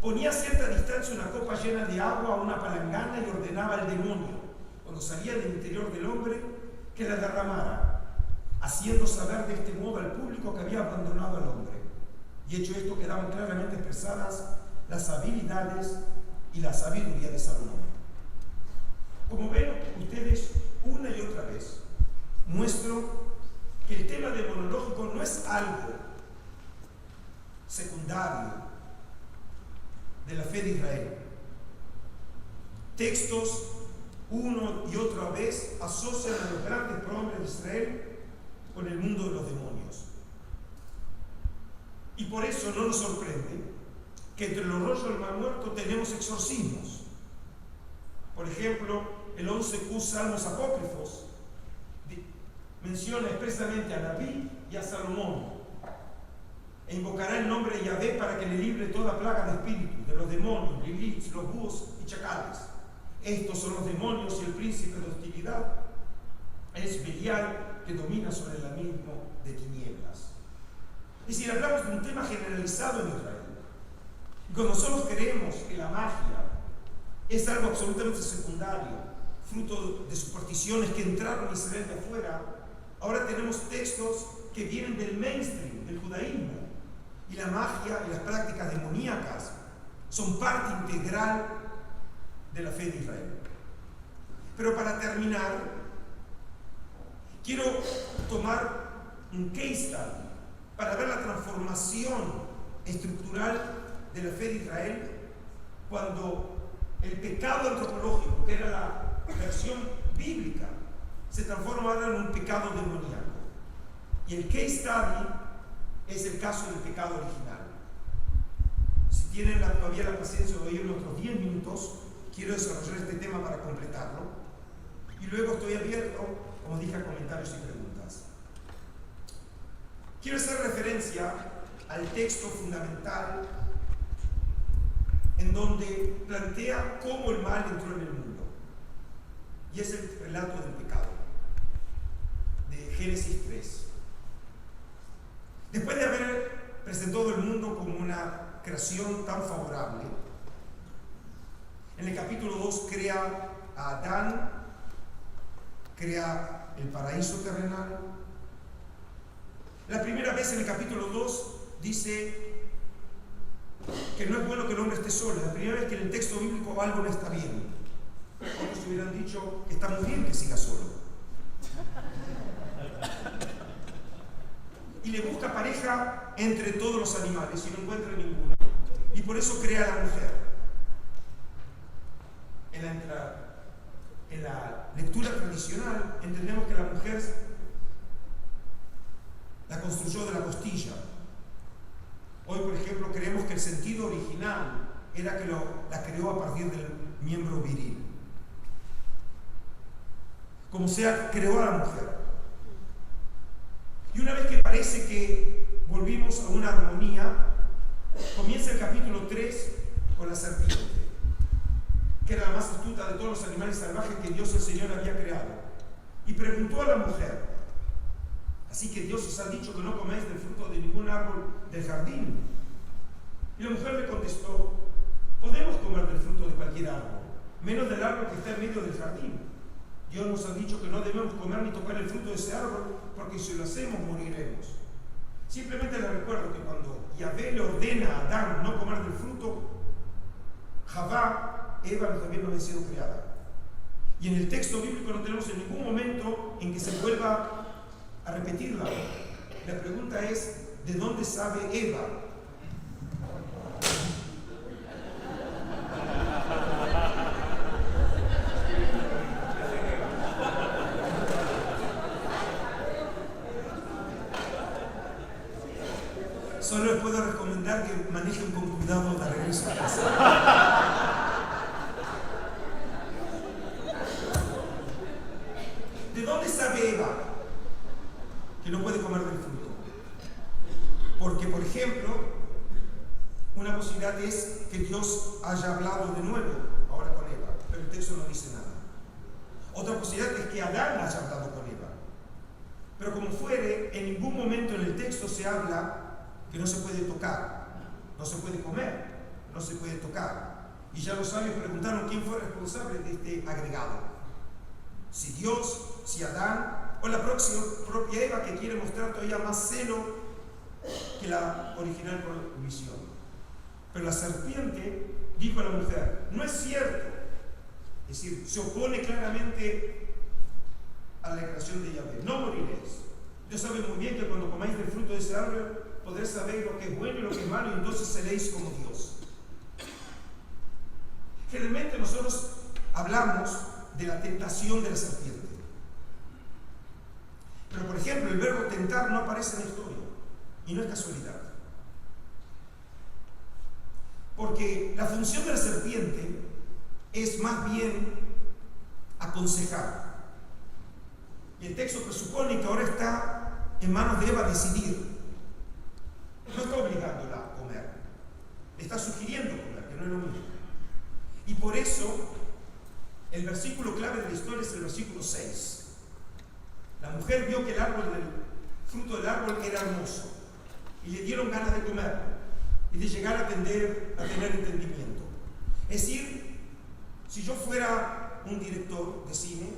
Ponía a cierta distancia una copa llena de agua a una palangana y ordenaba al demonio, cuando salía del interior del hombre, que la derramara, haciendo saber de este modo al público que había abandonado al hombre. Y hecho esto, quedaban claramente expresadas las habilidades y la sabiduría de Salomón. Como ven ustedes, una y otra vez, muestro que el tema demonológico no es algo secundario de la fe de Israel. Textos uno y otra vez asocian a los grandes prohombres de Israel con el mundo de los demonios. Y por eso no nos sorprende que entre los rollos del mal muerto tenemos exorcismos. Por ejemplo, el 11Q Salmos Apócrifos menciona expresamente a David y a Salomón. E invocará el nombre de Yahvé para que le libre toda plaga de espíritus, de los demonios, liliths, los búhos y chacales. Estos son los demonios y el príncipe de hostilidad es Belial, que domina sobre el abismo de tinieblas. Es decir, hablamos de un tema generalizado en Israel. Y cuando nosotros creemos que la magia es algo absolutamente secundario, fruto de supersticiones que entraron a Israel de afuera, ahora tenemos textos que vienen del mainstream, del judaísmo. Y la magia y las prácticas demoníacas son parte integral de la fe de Israel. Pero para terminar, quiero tomar un case study para ver la transformación estructural de la fe de Israel cuando el pecado antropológico, que era la versión bíblica, se transforma ahora en un pecado demoníaco. Y el case study es el caso del pecado original. Si tienen todavía la paciencia de oírme otros 10 minutos, quiero desarrollar este tema para completarlo. Y luego estoy abierto, como dije, a comentarios y preguntas. Quiero hacer referencia al texto fundamental en donde plantea cómo el mal entró en el mundo. Y es el relato del pecado, de Génesis 3. Después de haber presentado el mundo como una creación tan favorable, en el capítulo 2 crea a Adán, crea el paraíso terrenal. La primera vez en el capítulo 2 dice que no es bueno que el hombre esté solo. La primera vez que en el texto bíblico algo no está bien. Otros hubieran dicho que está muy bien que siga solo. Y le busca pareja entre todos los animales y no encuentra ninguna. Y por eso crea a la mujer. En la lectura tradicional entendemos que la mujer la construyó de la costilla. Hoy, por ejemplo, creemos que el sentido original era que la creó a partir del miembro viril. Como sea, creó a la mujer. Y una vez que parece que volvimos a una armonía, comienza el capítulo 3 con la serpiente, que era la más astuta de todos los animales salvajes que Dios el Señor había creado. Y preguntó a la mujer, Así que Dios os ha dicho que no coméis del fruto de ningún árbol del jardín. Y la mujer le contestó, podemos comer del fruto de cualquier árbol, menos del árbol que está en medio del jardín. Dios nos ha dicho que no debemos comer ni tocar el fruto de ese árbol, porque si lo hacemos moriremos. Simplemente les recuerdo que cuando Yahvé le ordena a Adán no comer del fruto, Javá, Eva, también no había sido creada. Y en el texto bíblico no tenemos en ningún momento en que se vuelva a repetirla. La pregunta es, ¿de dónde sabe Eva? Solo les puedo recomendar que manejen con cuidado de regreso a casa. ¿De dónde sabe Eva que no puede comer del fruto? Porque, por ejemplo, una posibilidad es que Dios haya hablado de nuevo ahora con Eva, pero el texto no dice nada. Otra posibilidad es que Adán haya hablado con Eva. Pero como fuere, en ningún momento en el texto se habla que no se puede tocar, no se puede comer, no se puede tocar. Y ya los sabios preguntaron quién fue responsable de este agregado. Si Dios, si Adán, o la propia Eva, que quiere mostrar todavía más celo que la original provisión. Pero la serpiente dijo a la mujer, no es cierto. Es decir, se opone claramente a la declaración de Yahvé, no moriréis. Dios sabe muy bien que cuando comáis del fruto de ese árbol, podréis saber lo que es bueno y lo que es malo, y entonces seréis como Dios. Generalmente nosotros hablamos de la tentación de la serpiente. Pero, por ejemplo, el verbo tentar no aparece en la historia, y no es casualidad. Porque la función de la serpiente es más bien aconsejar. Y el texto presupone que ahora está en manos de Eva decidir. No está obligándola a comer, le está sugiriendo comer, que no es lo mismo. Y por eso, el versículo clave de la historia es el versículo 6. La mujer vio que el fruto del árbol era hermoso, y le dieron ganas de comer y de llegar a tener entendimiento. Es decir, si yo fuera un director de cine,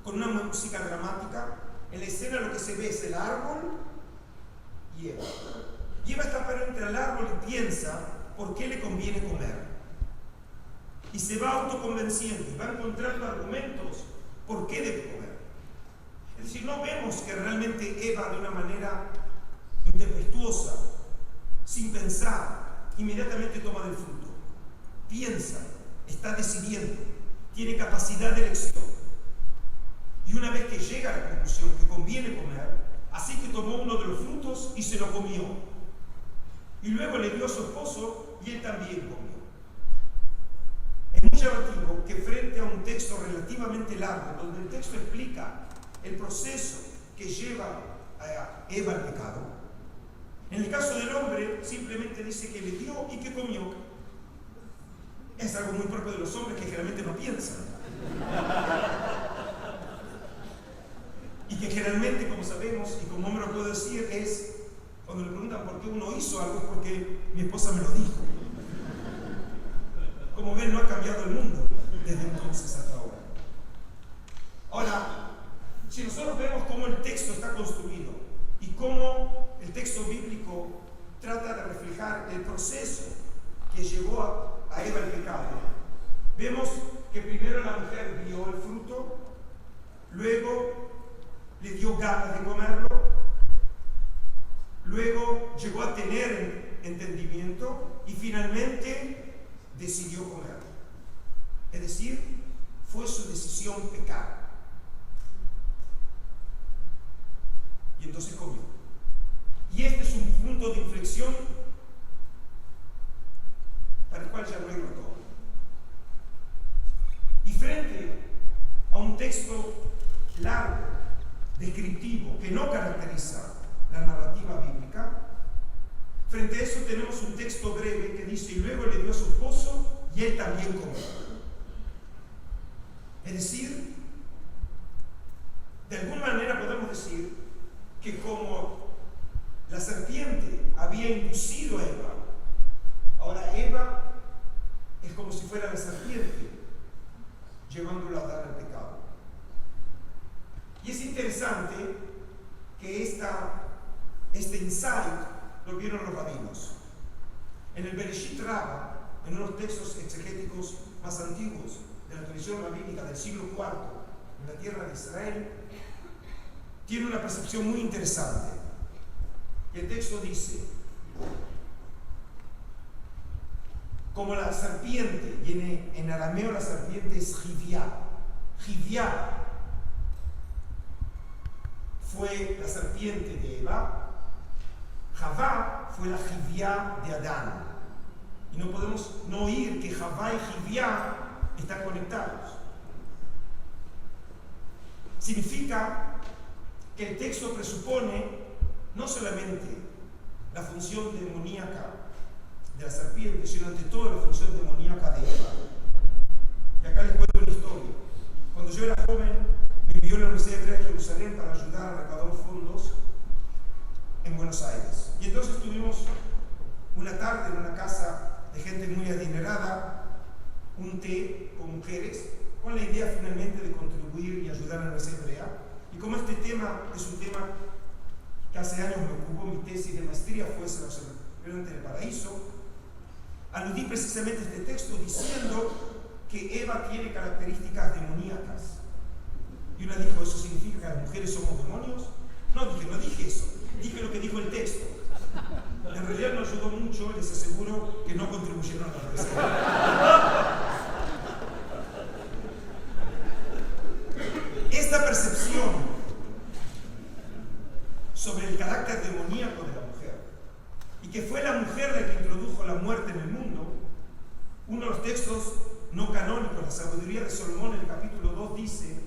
con una música dramática, en la escena lo que se ve es el árbol y Eva. Y Eva está parada entre el árbol y piensa por qué le conviene comer. Y se va autoconvenciendo y va encontrando argumentos por qué debe comer. Es decir, no vemos que realmente Eva, de una manera intempestuosa, sin pensar, inmediatamente toma del fruto. Piensa, está decidiendo, tiene capacidad de elección. Y una vez que llega a la conclusión que conviene comer, así que tomó uno de los frutos y se lo comió. Y luego le dio a su esposo y él también comió. Es muy llamativo que frente a un texto relativamente largo, donde el texto explica el proceso que lleva a Eva al pecado, en el caso del hombre simplemente dice que le dio y que comió. Es algo muy propio de los hombres que generalmente no piensan. Y que generalmente, como sabemos, y como hombre lo puedo decir, es cuando le preguntan por qué uno hizo algo, es porque mi esposa me lo dijo. Como ven, no ha cambiado el mundo desde entonces hasta ahora. Ahora, si nosotros vemos cómo el texto está construido y cómo el texto bíblico trata de reflejar el proceso que llevó a Eva al pecado, vemos que primero la mujer vio el fruto, luego le dio ganas de comerlo, luego llegó a tener entendimiento y finalmente decidió comer. Es decir, fue su decisión pecar. Y entonces comió. Y este es un punto de inflexión para el cual ya no hay retorno. Y frente a un texto largo, descriptivo, que no caracteriza la narrativa bíblica, frente a eso tenemos un texto breve que dice, y luego le dio a su esposo y él también comió. Es decir, de alguna manera podemos decir que Dios. En el Bereshit Rabbah, en unos textos exegéticos más antiguos de la tradición rabínica del siglo IV, en la tierra de Israel, tiene una percepción muy interesante. Y el texto dice: como la serpiente, y en arameo la serpiente es Jivia. Jivia fue la serpiente de Eva, Javá fue la Jivia de Adán. Y no podemos no oír que Javá y Jivia están conectados. Significa que el texto presupone no solamente la función demoníaca de la serpiente, sino ante todo la función demoníaca de Eva. Y acá les cuento una historia. Cuando yo era joven, me envió a la Universidad Hebrea de Jerusalén para ayudar a recaudar fondos en Buenos Aires. Y entonces tuvimos una tarde en una casa de gente muy adinerada, un té con mujeres, con la idea finalmente de contribuir y ayudar a la Universidad Hebrea. Y como este tema es un tema que hace años me ocupó mi tesis de maestría, fue Ser observante del paraíso, aludí precisamente a este texto diciendo que Eva tiene características demoníacas. Y una dijo: ¿eso significa que las mujeres somos demonios? No dije eso, dije lo que dijo el texto. En realidad no ayudó mucho, les aseguro que no contribuyeron a la universidad. Esta percepción sobre el carácter demoníaco de la mujer, y que fue la mujer la que introdujo la muerte en el mundo, uno de los textos no canónicos, la sabiduría de Salomón, en el capítulo 2 dice: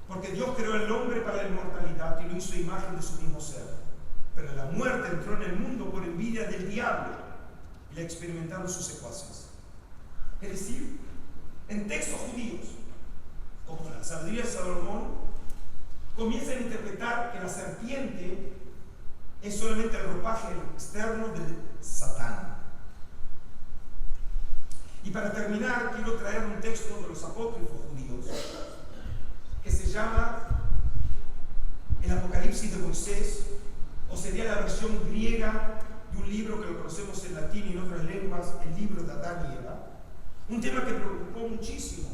porque Dios creó al hombre para la inmortalidad y lo hizo imagen de su mismo ser. Pero la muerte entró en el mundo por envidia del diablo y la experimentaron sus secuaces. Es decir, en textos judíos, como la sabiduría de Salomón, comienzan a interpretar que la serpiente es solamente el ropaje externo del Satán. Y para terminar, quiero traer un texto de los apócrifos judíos que se llama el Apocalipsis de Moisés, o sería la versión griega de un libro que lo conocemos en latín y en otras lenguas, el libro de Adán y Eva. Un tema que preocupó muchísimo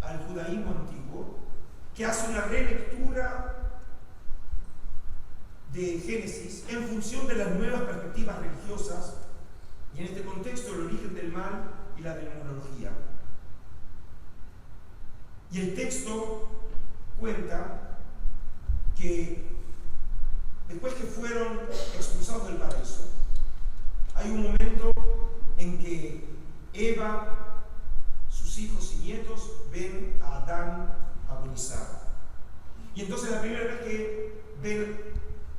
al judaísmo antiguo, que hace una relectura de Génesis en función de las nuevas perspectivas religiosas, y en este contexto el origen del mal y la demonología. Y el texto cuenta que después que fueron expulsados del paraíso, hay un momento en que Eva, sus hijos y nietos ven a Adán agonizar. Y entonces la primera vez que ven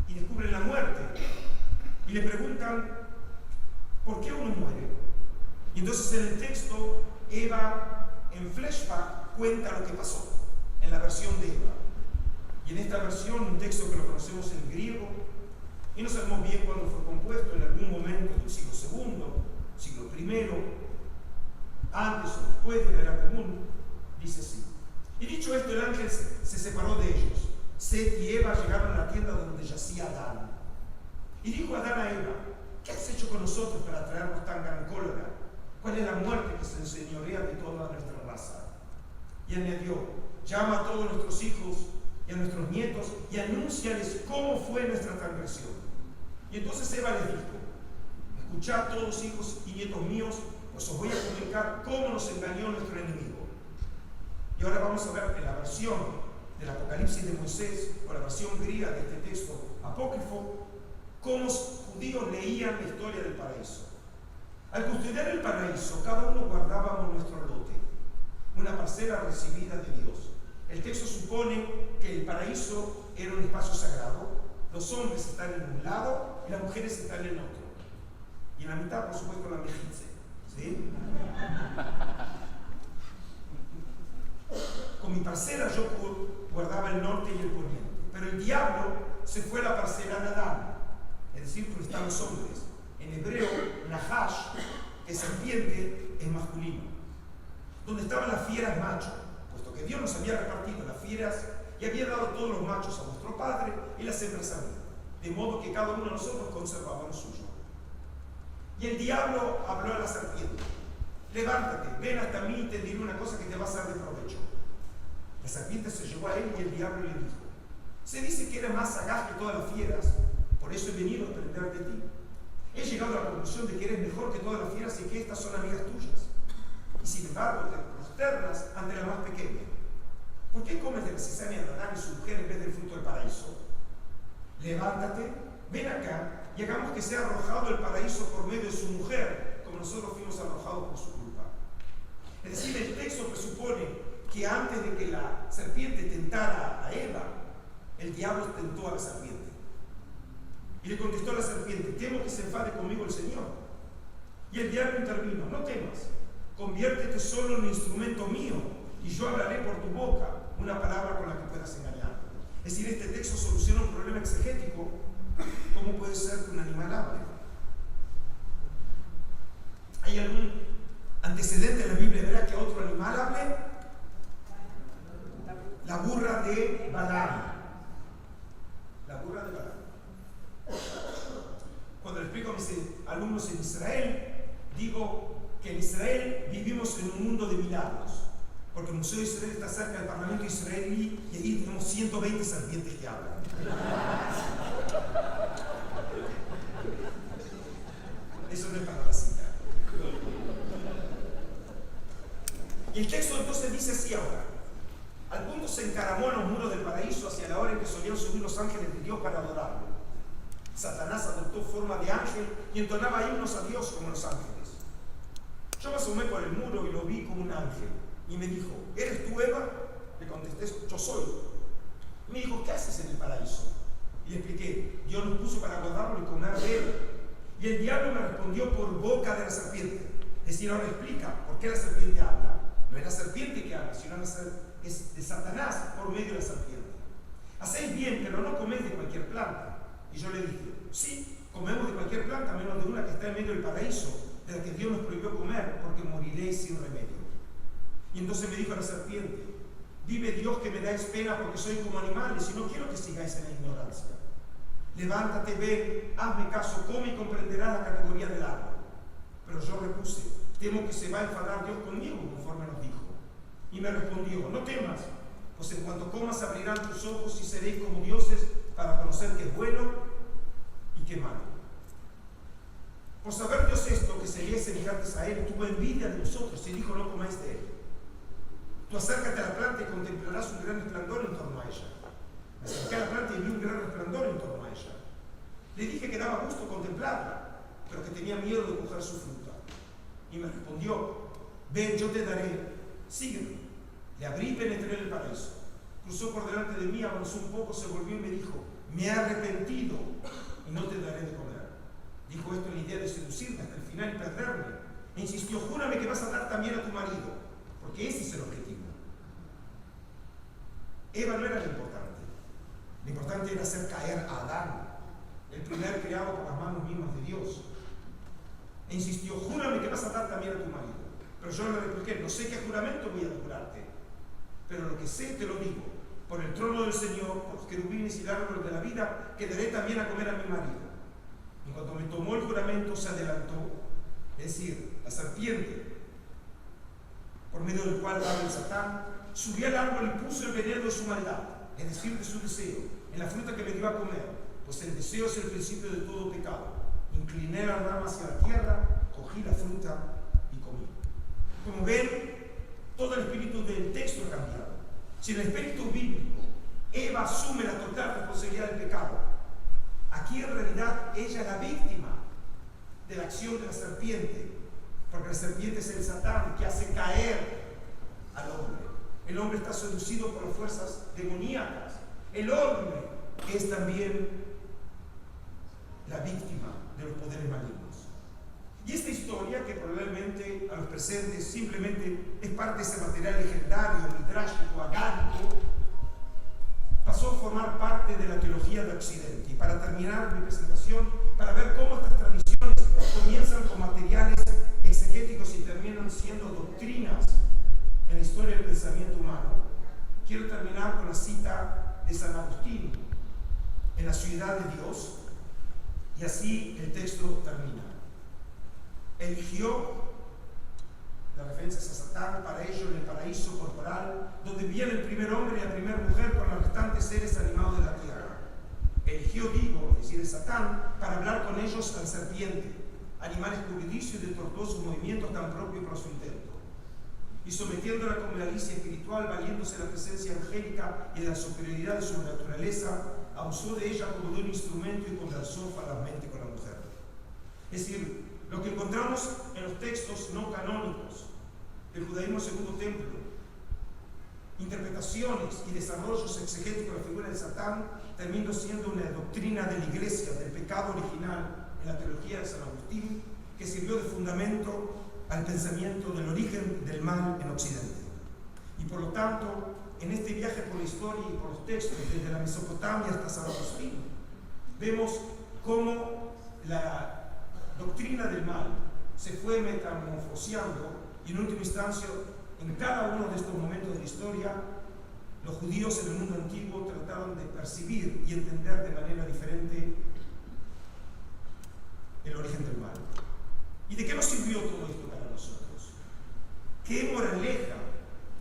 y descubren la muerte, y le preguntan: ¿por qué uno muere? Y entonces en el texto Eva en flashback cuenta lo que pasó en la versión de Eva. Y en esta versión, un texto que lo conocemos en griego, y no sabemos bien cuándo fue compuesto, en algún momento del siglo II, siglo I, antes o después de la era común, dice así: y dicho esto, el ángel se separó de ellos. Set y Eva llegaron a la tienda donde yacía Adán. Y dijo Adán a Eva: ¿qué has hecho con nosotros para traernos tan gran cólera? ¿Cuál es la muerte que se enseñorea de toda nuestra raza? Y añadió: llama a todos nuestros hijos y a nuestros nietos y anúnciales cómo fue nuestra transgresión. Y entonces Eva les dijo: escuchad todos hijos y nietos míos, pues os voy a comunicar cómo nos engañó nuestro enemigo. Y ahora vamos a ver en la versión del Apocalipsis de Moisés, o la versión griega de este texto apócrifo, cómo los judíos leían la historia del paraíso. Al custodiar el paraíso, cada uno guardábamos nuestro lote, una parcela recibida de Dios. El texto supone que el paraíso era un espacio sagrado, los hombres están en un lado y las mujeres están en el otro. Y en la mitad, por supuesto, la mejitze. ¿Sí? Con mi parcela yo guardaba el norte y el poniente, pero el diablo se fue a la parcela de Adán, es decir, donde están los hombres. En hebreo, Nahash, que es serpiente, es masculino. Donde estaban las fieras macho, puesto que Dios nos había repartido las fieras y había dado todos los machos a vuestro padre y las hembras a mí, de modo que cada uno de nosotros conservaba lo suyo. Y el diablo habló a la serpiente: levántate, ven hasta mí y te diré una cosa que te va a ser de provecho. La serpiente se llevó a él y el diablo le dijo: se dice que eres más sagaz que todas las fieras, por eso he venido a aprender de ti. He llegado a la conclusión de que eres mejor que todas las fieras y que estas son amigas tuyas. Y sin embargo te prosternas ante la más pequeña. ¿Por qué comes de la cizaña de Adán y su mujer en vez del fruto del paraíso? Levántate, ven acá y hagamos que sea arrojado el paraíso por medio de su mujer, como nosotros fuimos arrojados por su culpa. Es decir, el texto presupone que antes de que la serpiente tentara a Eva, el diablo tentó a la serpiente. Y le contestó a la serpiente: temo que se enfade conmigo el Señor. Y el diablo intervino: no temas, conviértete solo en un instrumento mío, y yo hablaré por tu boca una palabra con la que puedas engañar. Es decir, este texto soluciona un problema exegético. ¿Cómo puede ser que un animal hable? ¿Hay algún antecedente en la Biblia hebrea que otro animal hable? La burra de Balaam. La burra de Balaam. Cuando le explico a mis alumnos en Israel, digo que en Israel vivimos en un mundo de milagros, porque el Museo de Israel está cerca del Parlamento israelí y ahí tenemos 120 serpientes que hablan. Eso no es para la cita. Y el texto entonces dice así ahora: al punto se encaramó a los muros del paraíso hacia la hora en que solían subir los ángeles de Dios para adorarlo. Satanás adoptó forma de ángel y entonaba himnos a Dios como los ángeles. Yo me asomé por el muro y lo vi como un ángel. Y me dijo: ¿eres tú, Eva? Le contesté: yo soy. Me dijo: ¿qué haces en el paraíso? Y le expliqué: Dios nos puso para guardarlo y comer de él. Y el diablo me respondió por boca de la serpiente. Es decir, ahora explica por qué la serpiente habla. No es la serpiente que habla, sino es de Satanás por medio de la serpiente. Hacéis bien, pero no coméis de cualquier planta. Y yo le dije: sí, comemos de cualquier planta, menos de una que está en medio del paraíso, de la que Dios nos prohibió comer, porque moriréis sin remedio. Y entonces me dijo la serpiente: vive Dios que me dais pena porque soy como animales y no quiero que sigáis en la ignorancia. Levántate, ven, hazme caso, come y comprenderás la categoría del árbol. Pero yo repuse: temo que se va a enfadar Dios conmigo, conforme nos dijo. Y me respondió: no temas, pues en cuanto comas abrirán tus ojos y seréis como dioses para conocer qué es bueno y qué malo. Por saber Dios esto, que seríais semejantes a él, tuvo envidia de vosotros y dijo: no comáis de él. Tú acércate a la planta y contemplarás un gran resplandor en torno a ella. Me acerqué a la planta y vi un gran resplandor en torno a ella. Le dije que daba gusto contemplarla, pero que tenía miedo de coger su fruta. Y me respondió: ven, yo te daré, sígueme. Le abrí y penetré en el paraíso. Cruzó por delante de mí, avanzó un poco, se volvió y me dijo: me he arrepentido y no te daré de comer. Dijo esto en la idea de seducirme hasta el final y perderme. E insistió: júrame que vas a dar también a tu marido, porque ese es el objetivo. Eva no era lo importante. Lo importante era hacer caer a Adán, el primer creado por las manos mismas de Dios. E insistió: júrame que vas a dar también a tu marido. Pero yo le repliqué: no sé qué juramento voy a jurarte, pero lo que sé te lo digo: por el trono del Señor, por los querubines y el árbol de la vida, que daré también a comer a mi marido. Y cuando me tomó el juramento, se adelantó, es decir, la serpiente, por medio del cual habla el Satán, subió al árbol y puso el veneno de su maldad, es decir, de su deseo, en la fruta que me dio a comer, pues el deseo es el principio de todo pecado. Incliné la rama hacia la tierra, cogí la fruta y comí. Como ven, todo el espíritu del texto ha cambiado. Si en el espíritu bíblico Eva asume la total responsabilidad del pecado, aquí en realidad ella es la víctima de la acción de la serpiente, porque la serpiente es el Satán que hace caer al hombre. El hombre está seducido por las fuerzas demoníacas. El hombre es también la víctima de los poderes malignos. Y esta historia, que probablemente a los presentes simplemente es parte de ese material legendario, mitrágico, agárico, pasó a formar parte de la teología de Occidente. Y para terminar mi presentación, para ver cómo estas tradiciones comienzan con materiales exegéticos y terminan siendo doctrinas en la historia del pensamiento humano, quiero terminar con la cita de San Agustín en La ciudad de Dios, y así el texto termina. eligió, la referencia es a Satán, para ello en el paraíso corporal, donde vivían el primer hombre y la primera mujer con los restantes seres animados de la tierra. Eligió, digo, es decir, el Satán, para hablar con ellos al serpiente, animal escurridizo y de tortuosos movimientos tan propios para su intento. Y sometiéndola con malicia espiritual, valiéndose de la presencia angélica y de la superioridad de su naturaleza, abusó de ella como de un instrumento y conversó falazmente con la mujer. Es decir, lo que encontramos en los textos no canónicos del judaísmo segundo templo, interpretaciones y desarrollos exegéticos de la figura de Satán, terminó siendo una doctrina de la Iglesia del pecado original en la teología de San Agustín, que sirvió de fundamento al pensamiento del origen del mal en Occidente. Y por lo tanto, en este viaje por la historia y por los textos, desde la Mesopotamia hasta San Agustín, vemos cómo la doctrina del mal se fue metamorfoseando y en última instancia, en cada uno de estos momentos de la historia, los judíos en el mundo antiguo trataron de percibir y entender de manera diferente el origen del mal. ¿Y de qué nos sirvió todo esto para nosotros? ¿Qué moraleja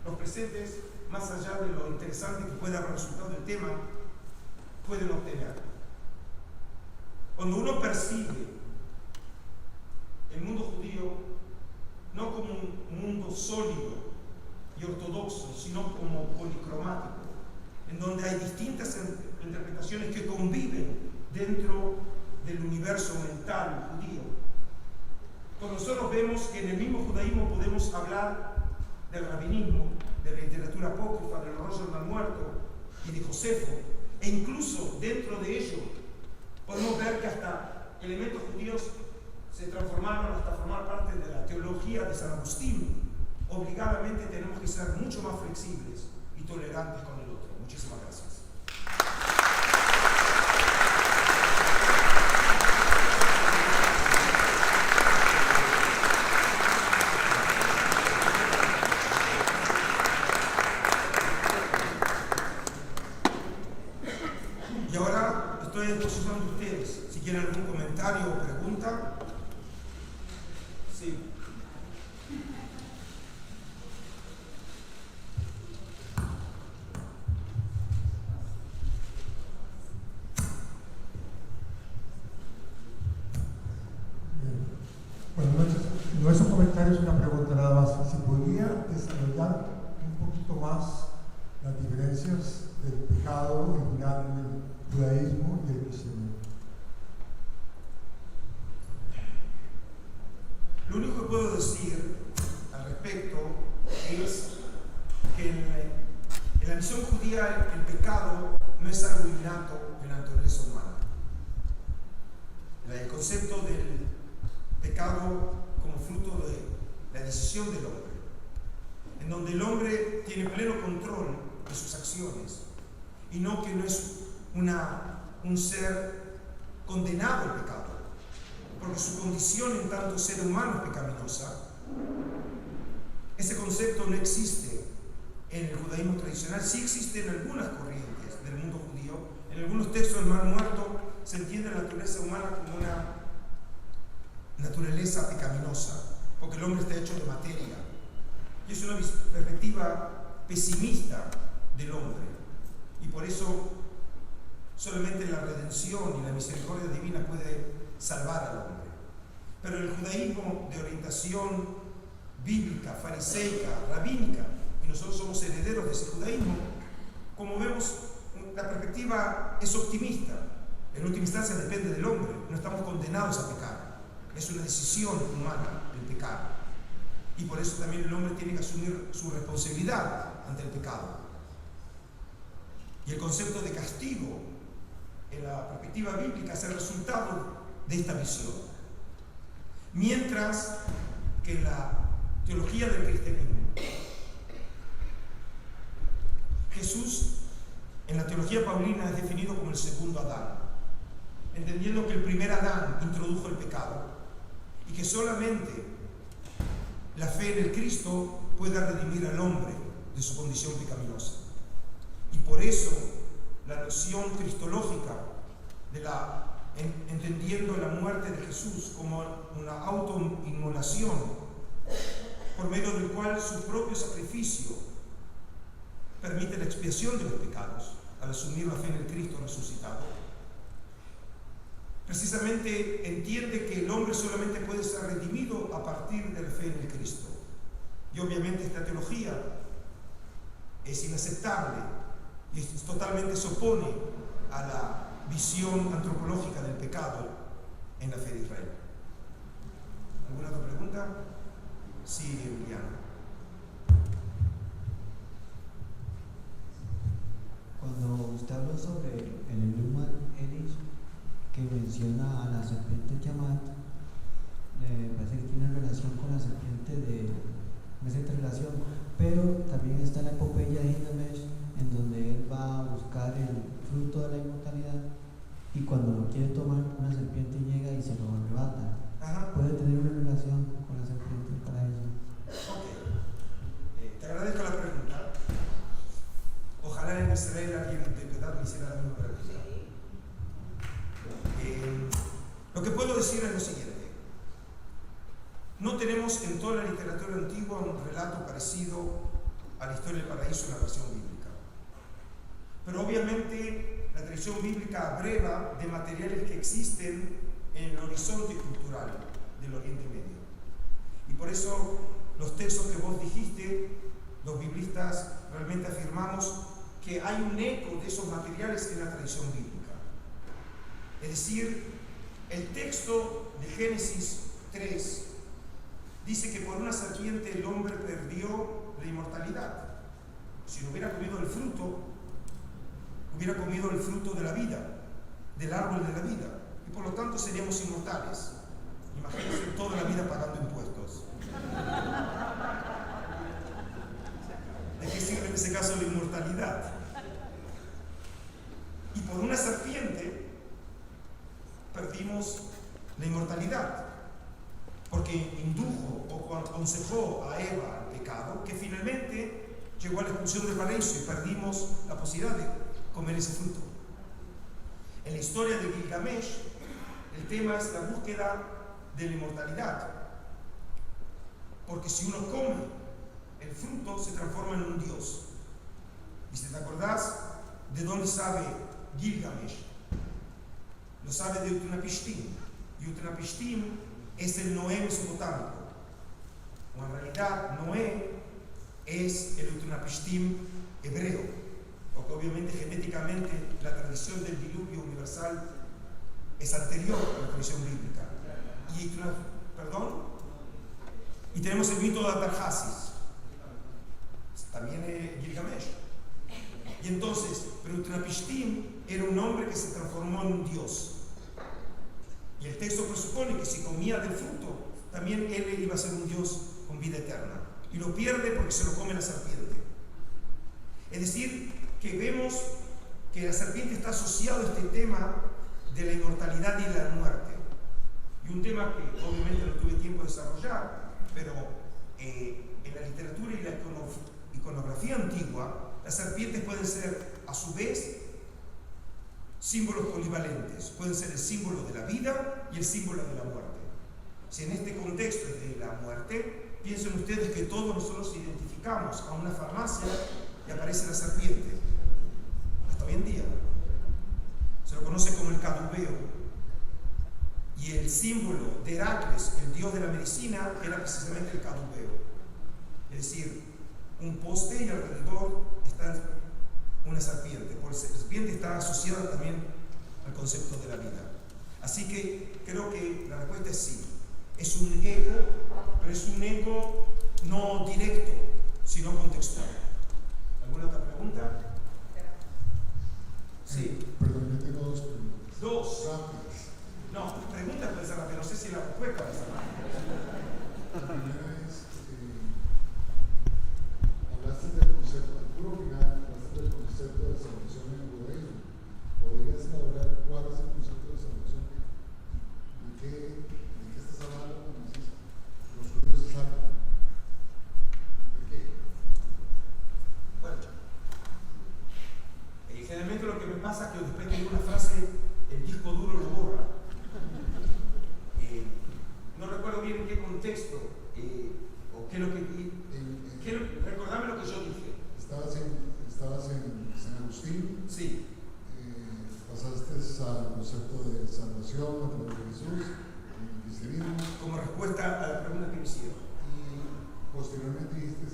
los presentes, más allá de lo interesante que pueda haber resultado del tema, pueden obtener? Cuando uno percibe el mundo judío no como un mundo sólido y ortodoxo, sino como policromático, en donde hay distintas interpretaciones que conviven dentro del universo mental judío. Cuando nosotros vemos que en el mismo judaísmo podemos hablar del rabinismo, de la literatura apócrifa, del rollo del mal muerto y de Josefo, e incluso dentro de ello podemos ver que hasta elementos judíos se transformaron hasta formar parte de la teología de San Agustín. Obligadamente tenemos que ser mucho más flexibles y tolerantes con el otro. Muchísimas gracias. Y ahora estoy a disposición de ustedes. Si quieren algún comentario o pregunta. Sí. Buenas noches. No es un comentario, es una pregunta nada más. Si podría desarrollar un poquito más las diferencias del pecado original en el judaísmo y el cristianismo. Lo único que puedo decir al respecto es que en la visión judía el pecado no es algo innato en la naturaleza humana. El concepto del pecado como fruto de la decisión del hombre, en donde el hombre tiene pleno control de sus acciones y no que no es un ser condenado al pecado, porque su condición en tanto ser humano es pecaminosa. Ese concepto no existe en el judaísmo tradicional. Sí existe en algunas corrientes del mundo judío. En algunos textos del Mar Muerto se entiende la naturaleza humana como una naturaleza pecaminosa, porque el hombre está hecho de materia. Y es una perspectiva pesimista del hombre. Y por eso solamente la redención y la misericordia divina puede salvar al hombre. Pero el judaísmo de orientación bíblica, fariseica, rabínica, y nosotros somos herederos de ese judaísmo, como vemos, la perspectiva es optimista. En última instancia depende del hombre, no estamos condenados a pecar. Es una decisión humana el pecado. Y por eso también el hombre tiene que asumir su responsabilidad ante el pecado. Y el concepto de castigo en la perspectiva bíblica es el resultado de esta visión. Mientras que en la teología del cristianismo, Jesús en la teología paulina es definido como el segundo Adán, entendiendo que el primer Adán introdujo el pecado y que solamente la fe en el Cristo puede redimir al hombre de su condición pecaminosa. Y por eso la noción cristológica de la entendiendo la muerte de Jesús como una autoinmolación, por medio del cual su propio sacrificio permite la expiación de los pecados al asumir la fe en el Cristo resucitado. Precisamente entiende que el hombre solamente puede ser redimido a partir de la fe en el Cristo. Y obviamente esta teología es inaceptable y totalmente se opone a la visión antropológica del pecado en la fe de Israel. ¿Alguna otra pregunta? Sí, Emiliano. Cuando usted habló sobre el Enuma Elish, que menciona a la serpiente Tiamat, me parece que tiene relación con la serpiente no es relación, pero también está la epopeya de Gilgamesh, en donde él va a buscar el fruto de la inmortalidad, y cuando lo quiere tomar, una serpiente llega y se lo arrebata. Ajá. ¿Puede tener una relación con la serpiente para eso? Ok. Te agradezco la pregunta. Ojalá en Israel alguien de verdad me hiciera la misma pregunta. Lo que puedo decir es lo siguiente. No tenemos en toda la literatura antigua un relato parecido a la historia del paraíso en la versión bíblica. Pero obviamente la tradición bíblica abreva de materiales que existen en el horizonte cultural del Oriente Medio. Y por eso los textos que vos dijiste, los biblistas realmente afirmamos que hay un eco de esos materiales en la tradición bíblica. Es decir, el texto de Génesis 3 dice que por una serpiente el hombre perdió la inmortalidad. Si no hubiera comido el fruto, hubiera comido el fruto de la vida, del árbol de la vida, y por lo tanto seríamos inmortales. Imagínense toda la vida pagando impuestos. ¿De qué sirve en ese caso la inmortalidad? Y por una serpiente perdimos la inmortalidad, porque indujo o aconsejó a Eva al pecado, que finalmente llegó a la expulsión del paraíso y perdimos la posibilidad de comer ese fruto. En la historia de Gilgamesh, el tema es la búsqueda de la inmortalidad, porque si uno come el fruto se transforma en un dios. Y si te acordás de dónde sabe Gilgamesh, lo sabe de Utunapishtim, y Utunapishtim es el Noé mesopotámico. O en realidad Noé es el Utunapishtim hebreo, porque obviamente genéticamente la tradición del diluvio universal es anterior a la tradición bíblica. Y tenemos el mito de Atarhasis, también Gilgamesh. Y entonces, pero Utunapishtim era un hombre que se transformó en un dios. Y el texto presupone que si comía del fruto, también él iba a ser un dios con vida eterna. Y lo pierde porque se lo come la serpiente. Es decir, que vemos que la serpiente está asociada a este tema de la inmortalidad y la muerte. Y un tema que obviamente no tuve tiempo de desarrollar, pero en la literatura y la iconografía antigua, las serpientes pueden ser a su vez símbolos polivalentes. Pueden ser el símbolo de la vida y el símbolo de la muerte. Si en este contexto es de la muerte, piensen ustedes que todos nosotros identificamos a una farmacia y aparece la serpiente. Hasta hoy en día. Se lo conoce como el cadubeo. Y el símbolo de Heracles, el dios de la medicina, era precisamente el cadubeo. Es decir, un poste y alrededor está una serpiente. Por ser serpiente está asociada también al concepto de la vida. Así que creo que la respuesta es sí. Es un eco, pero es un eco no directo, sino contextual. ¿Alguna otra pregunta? Sí. Perdón, yo tengo dos preguntas. Dos. Rápidas. No, preguntas puede ser rápida, no sé si la respuesta va a ser rápida. La primera es, hablaste del concepto, al puro final, hablaste del concepto de salvación en el judaísmo. ¿Podrías elaborar cuál es el concepto de salvación? ¿De qué estás hablando cuando dices los judíos se salvan? ¿De qué? Bueno, generalmente lo que me pasa es que después de una frase, el disco duro lo borra. bien en qué contexto, o qué es lo que... recordame lo que yo dije. Estabas en San Agustín. Sí. Pasaste al concepto de salvación a través de Jesús, en el cristianismo. Como respuesta a la pregunta que me hicieron. Y posteriormente dijiste,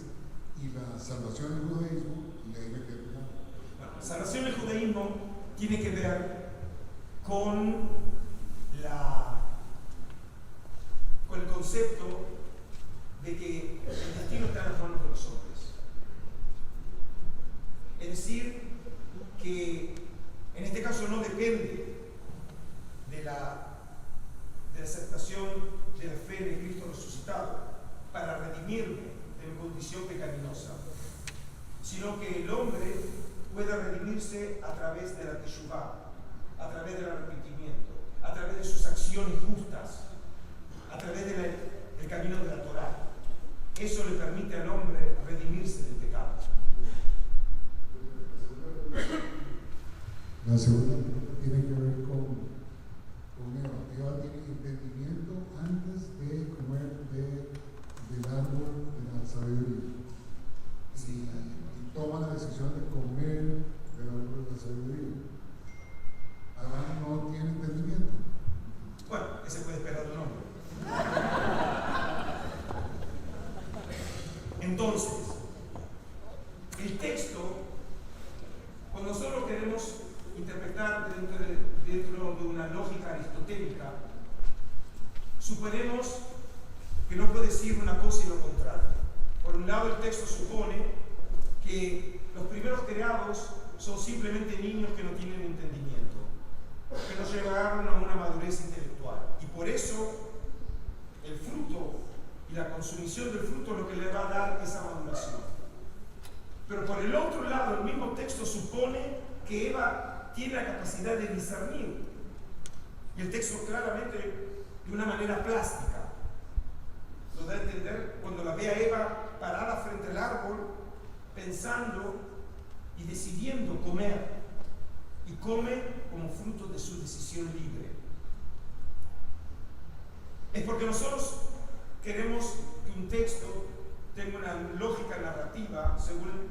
y la salvación del judaísmo, y ahí me quedé pegado. Bueno, la salvación del judaísmo tiene que ver con el concepto de que el destino está en las manos de los hombres. Es decir, que en este caso no depende de la aceptación de la fe de Cristo resucitado para redimirme de mi condición pecaminosa, sino que el hombre pueda redimirse a través de la teshuvá, a través del arrepentimiento, a través de sus acciones justas, a través del camino de la Torá. Eso le permite al hombre redimirse del pecado. La segunda tiene que ver con Eva. Eva tiene entendimiento antes de comer del árbol de la sabiduría. Sí. Y toma la decisión de comer del árbol de la sabiduría. Adán no tiene entendimiento. Bueno, ¿qué se puede esperar de un hombre? Entonces, el texto, cuando nosotros queremos interpretar dentro de una lógica aristotélica, suponemos que no puede decir una cosa y lo contrario. Por un lado, el texto supone que los primeros creados son simplemente niños que no tienen entendimiento, que no llegaron a una madurez intelectual. Y por eso, el fruto y la consumición del fruto es lo que le va a dar esa maduración. Pero por el otro lado, el mismo texto supone que Eva tiene la capacidad de discernir. Y el texto claramente, de una manera plástica, lo da a entender cuando la ve a Eva parada frente al árbol, pensando y decidiendo comer. Y come como fruto de su decisión libre. Es porque nosotros queremos que un texto tenga una lógica narrativa según,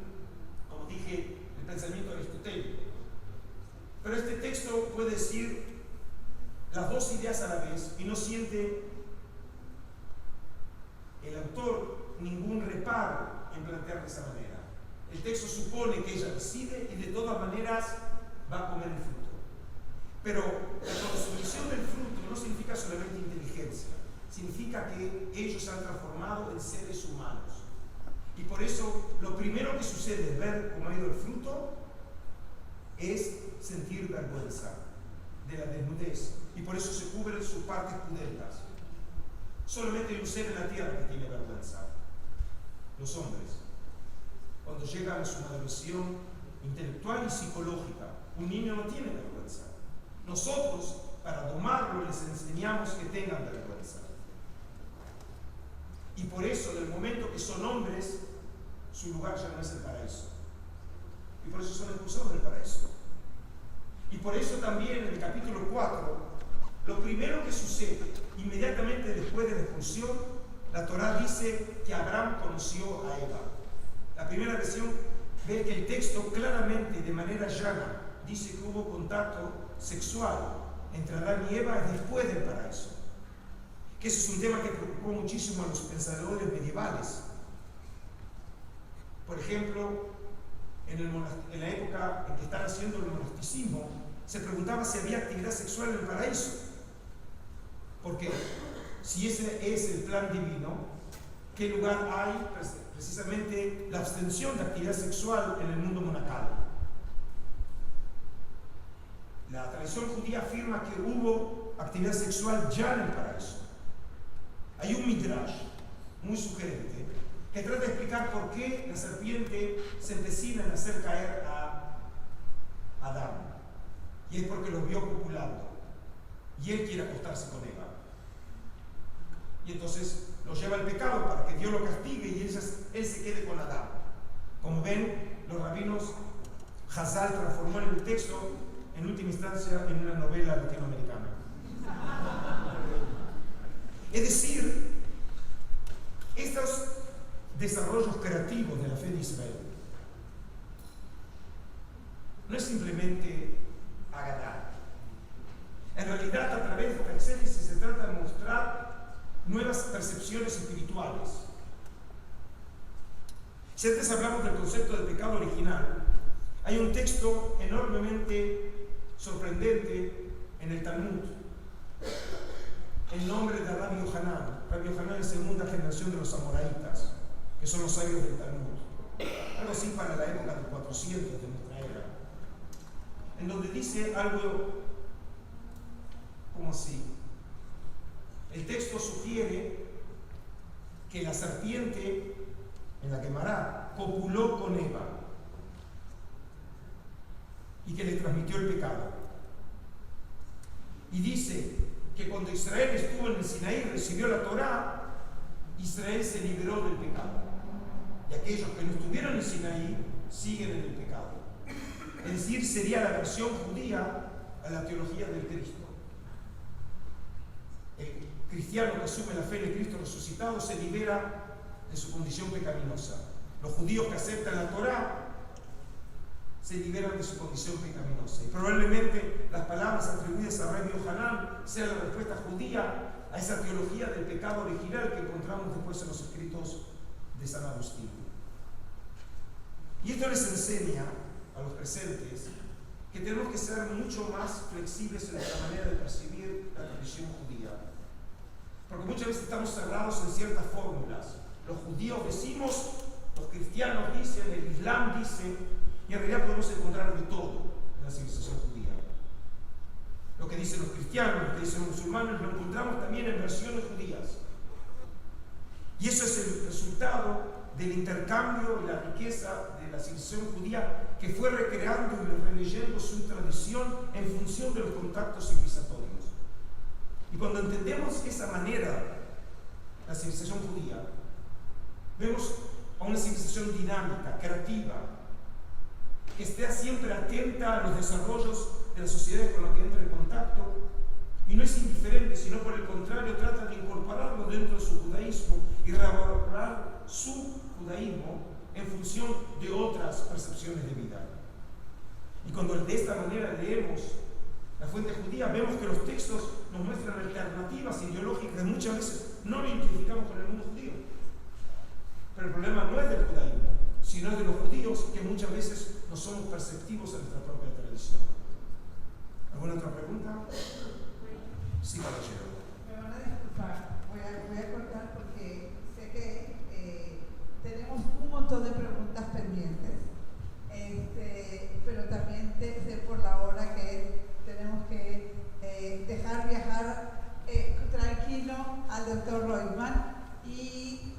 como dije, el pensamiento aristotélico. Pero este texto puede decir las dos ideas a la vez y no siente el autor ningún reparo en plantear de esa manera. El texto supone que ella decide y de todas maneras va a comer el fruto. Pero la consumición del fruto no significa solamente inteligencia, significa que ellos han transformado en seres humanos. Y por eso lo primero que sucede al ver comido el fruto es sentir vergüenza de la desnudez. Y por eso se cubren sus partes pudendas. Solamente hay un ser en la tierra que tiene vergüenza: los hombres. Cuando llegan a su maduración intelectual y psicológica, un niño no tiene vergüenza. Nosotros, para domarlo, les enseñamos que tengan vergüenza. Y por eso, del momento que son hombres, su lugar ya no es el paraíso. Y por eso son expulsados del paraíso. Y por eso también en el capítulo 4, lo primero que sucede, inmediatamente después de la expulsión, la Torá dice que Abraham conoció a Eva. La primera versión ve que el texto claramente, de manera llana, dice que hubo contacto sexual entre Adán y Eva después del paraíso. Que ese es un tema que preocupó muchísimo a los pensadores medievales. Por ejemplo, en la época en que están haciendo el monasticismo, se preguntaba si había actividad sexual en el paraíso. Porque si ese es el plan divino, ¿qué lugar hay precisamente la abstención de actividad sexual en el mundo monacal? La tradición judía afirma que hubo actividad sexual ya en el paraíso. Hay un midrash muy sugerente que trata de explicar por qué la serpiente se empecina en hacer caer a Adán. Y es porque los vio copulando. Y él quiere acostarse con Eva. Y entonces lo lleva al pecado para que Dios lo castigue y él se quede con Adán. Como ven, los rabinos, Hazal transformó el texto en última instancia en una novela latinoamericana. Es decir, desarrollos creativos de la fe de Israel. No es simplemente agradar. En realidad, a través de esta exégesis se trata de mostrar nuevas percepciones espirituales. Si antes hablamos del concepto del pecado original, hay un texto enormemente sorprendente en el Talmud, en nombre de Rabbi Yohanan. Rabbi Yohanan es segunda generación de los amoraitas, que son los sabios del Talmud. Algo así para la época del 400 de nuestra era. En donde dice algo como así. El texto sugiere que la serpiente en la Gemara copuló con Eva y que le transmitió el pecado. Y dice que cuando Israel estuvo en el Sinaí y recibió la Torá, Israel se liberó del pecado. Y aquellos que no estuvieron en el Sinaí siguen en el pecado. Es decir, sería la versión judía a la teología del Cristo. El cristiano que asume la fe de Cristo resucitado se libera de su condición pecaminosa. Los judíos que aceptan la Torá se liberan de su condición pecaminosa. Y probablemente las palabras atribuidas a Rabbi Yohanan sean la respuesta judía a esa teología del pecado original que encontramos después en los escritos de San Agustín. Y esto les enseña a los presentes que tenemos que ser mucho más flexibles en nuestra manera de percibir la religión judía. Porque muchas veces estamos cerrados en ciertas fórmulas. Los judíos decimos, los cristianos dicen, el Islam dice, y en realidad podemos encontrar de todo en la civilización judía. Lo que dicen los cristianos, lo que dicen los musulmanes, lo encontramos también en versiones judías. Y eso es el resultado del intercambio y la riqueza de la civilización judía que fue recreando y releyendo su tradición en función de los contactos civilizatorios. Y cuando entendemos esa manera, la civilización judía, vemos a una civilización dinámica, creativa, que esté siempre atenta a los desarrollos de las sociedades con las que entra en contacto, y no es indiferente, sino por el contrario, trata de incorporarlo dentro de su judaísmo y reelaborar su judaísmo en función de otras percepciones de vida. Y cuando de esta manera leemos la fuente judía, vemos que los textos nos muestran alternativas ideológicas que muchas veces no lo identificamos con el mundo judío. Pero el problema no es del judaísmo, sino de los judíos que muchas veces no somos perceptivos en nuestra propia tradición. ¿Alguna otra pregunta? Sí, caballero. Me van a disculpar, voy a cortar porque sé que tenemos un montón de preguntas pendientes, pero también sé por la hora que tenemos que dejar viajar tranquilo al doctor Reutemann y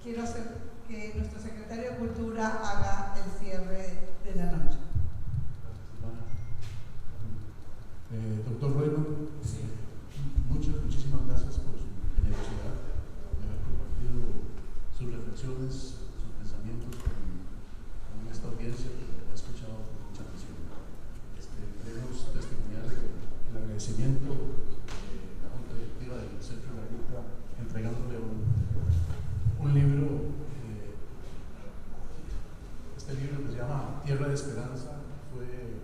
quiero hacer que nuestro secretario de Cultura haga el cierre de la noche. Doctor Reutemann, muchísimas gracias por su generosidad de haber compartido sus reflexiones, sus pensamientos con esta audiencia que ha escuchado con mucha atención. Queremos testimoniar el agradecimiento de la Junta Directiva del Centro Israelita entregándole un libro. Este libro que se llama Tierra de Esperanza fue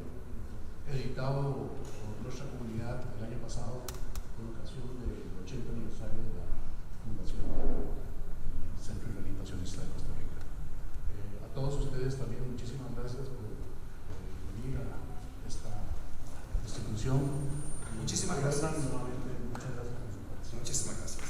editado por nuestra comunidad el año pasado con ocasión del 80 aniversario de la fundación del Centro Israelita Sionista de Costa Rica. A todos ustedes también muchísimas gracias por venir a esta institución. Muchísimas gracias. Nuevamente, muchas gracias por su participación. Muchísimas gracias.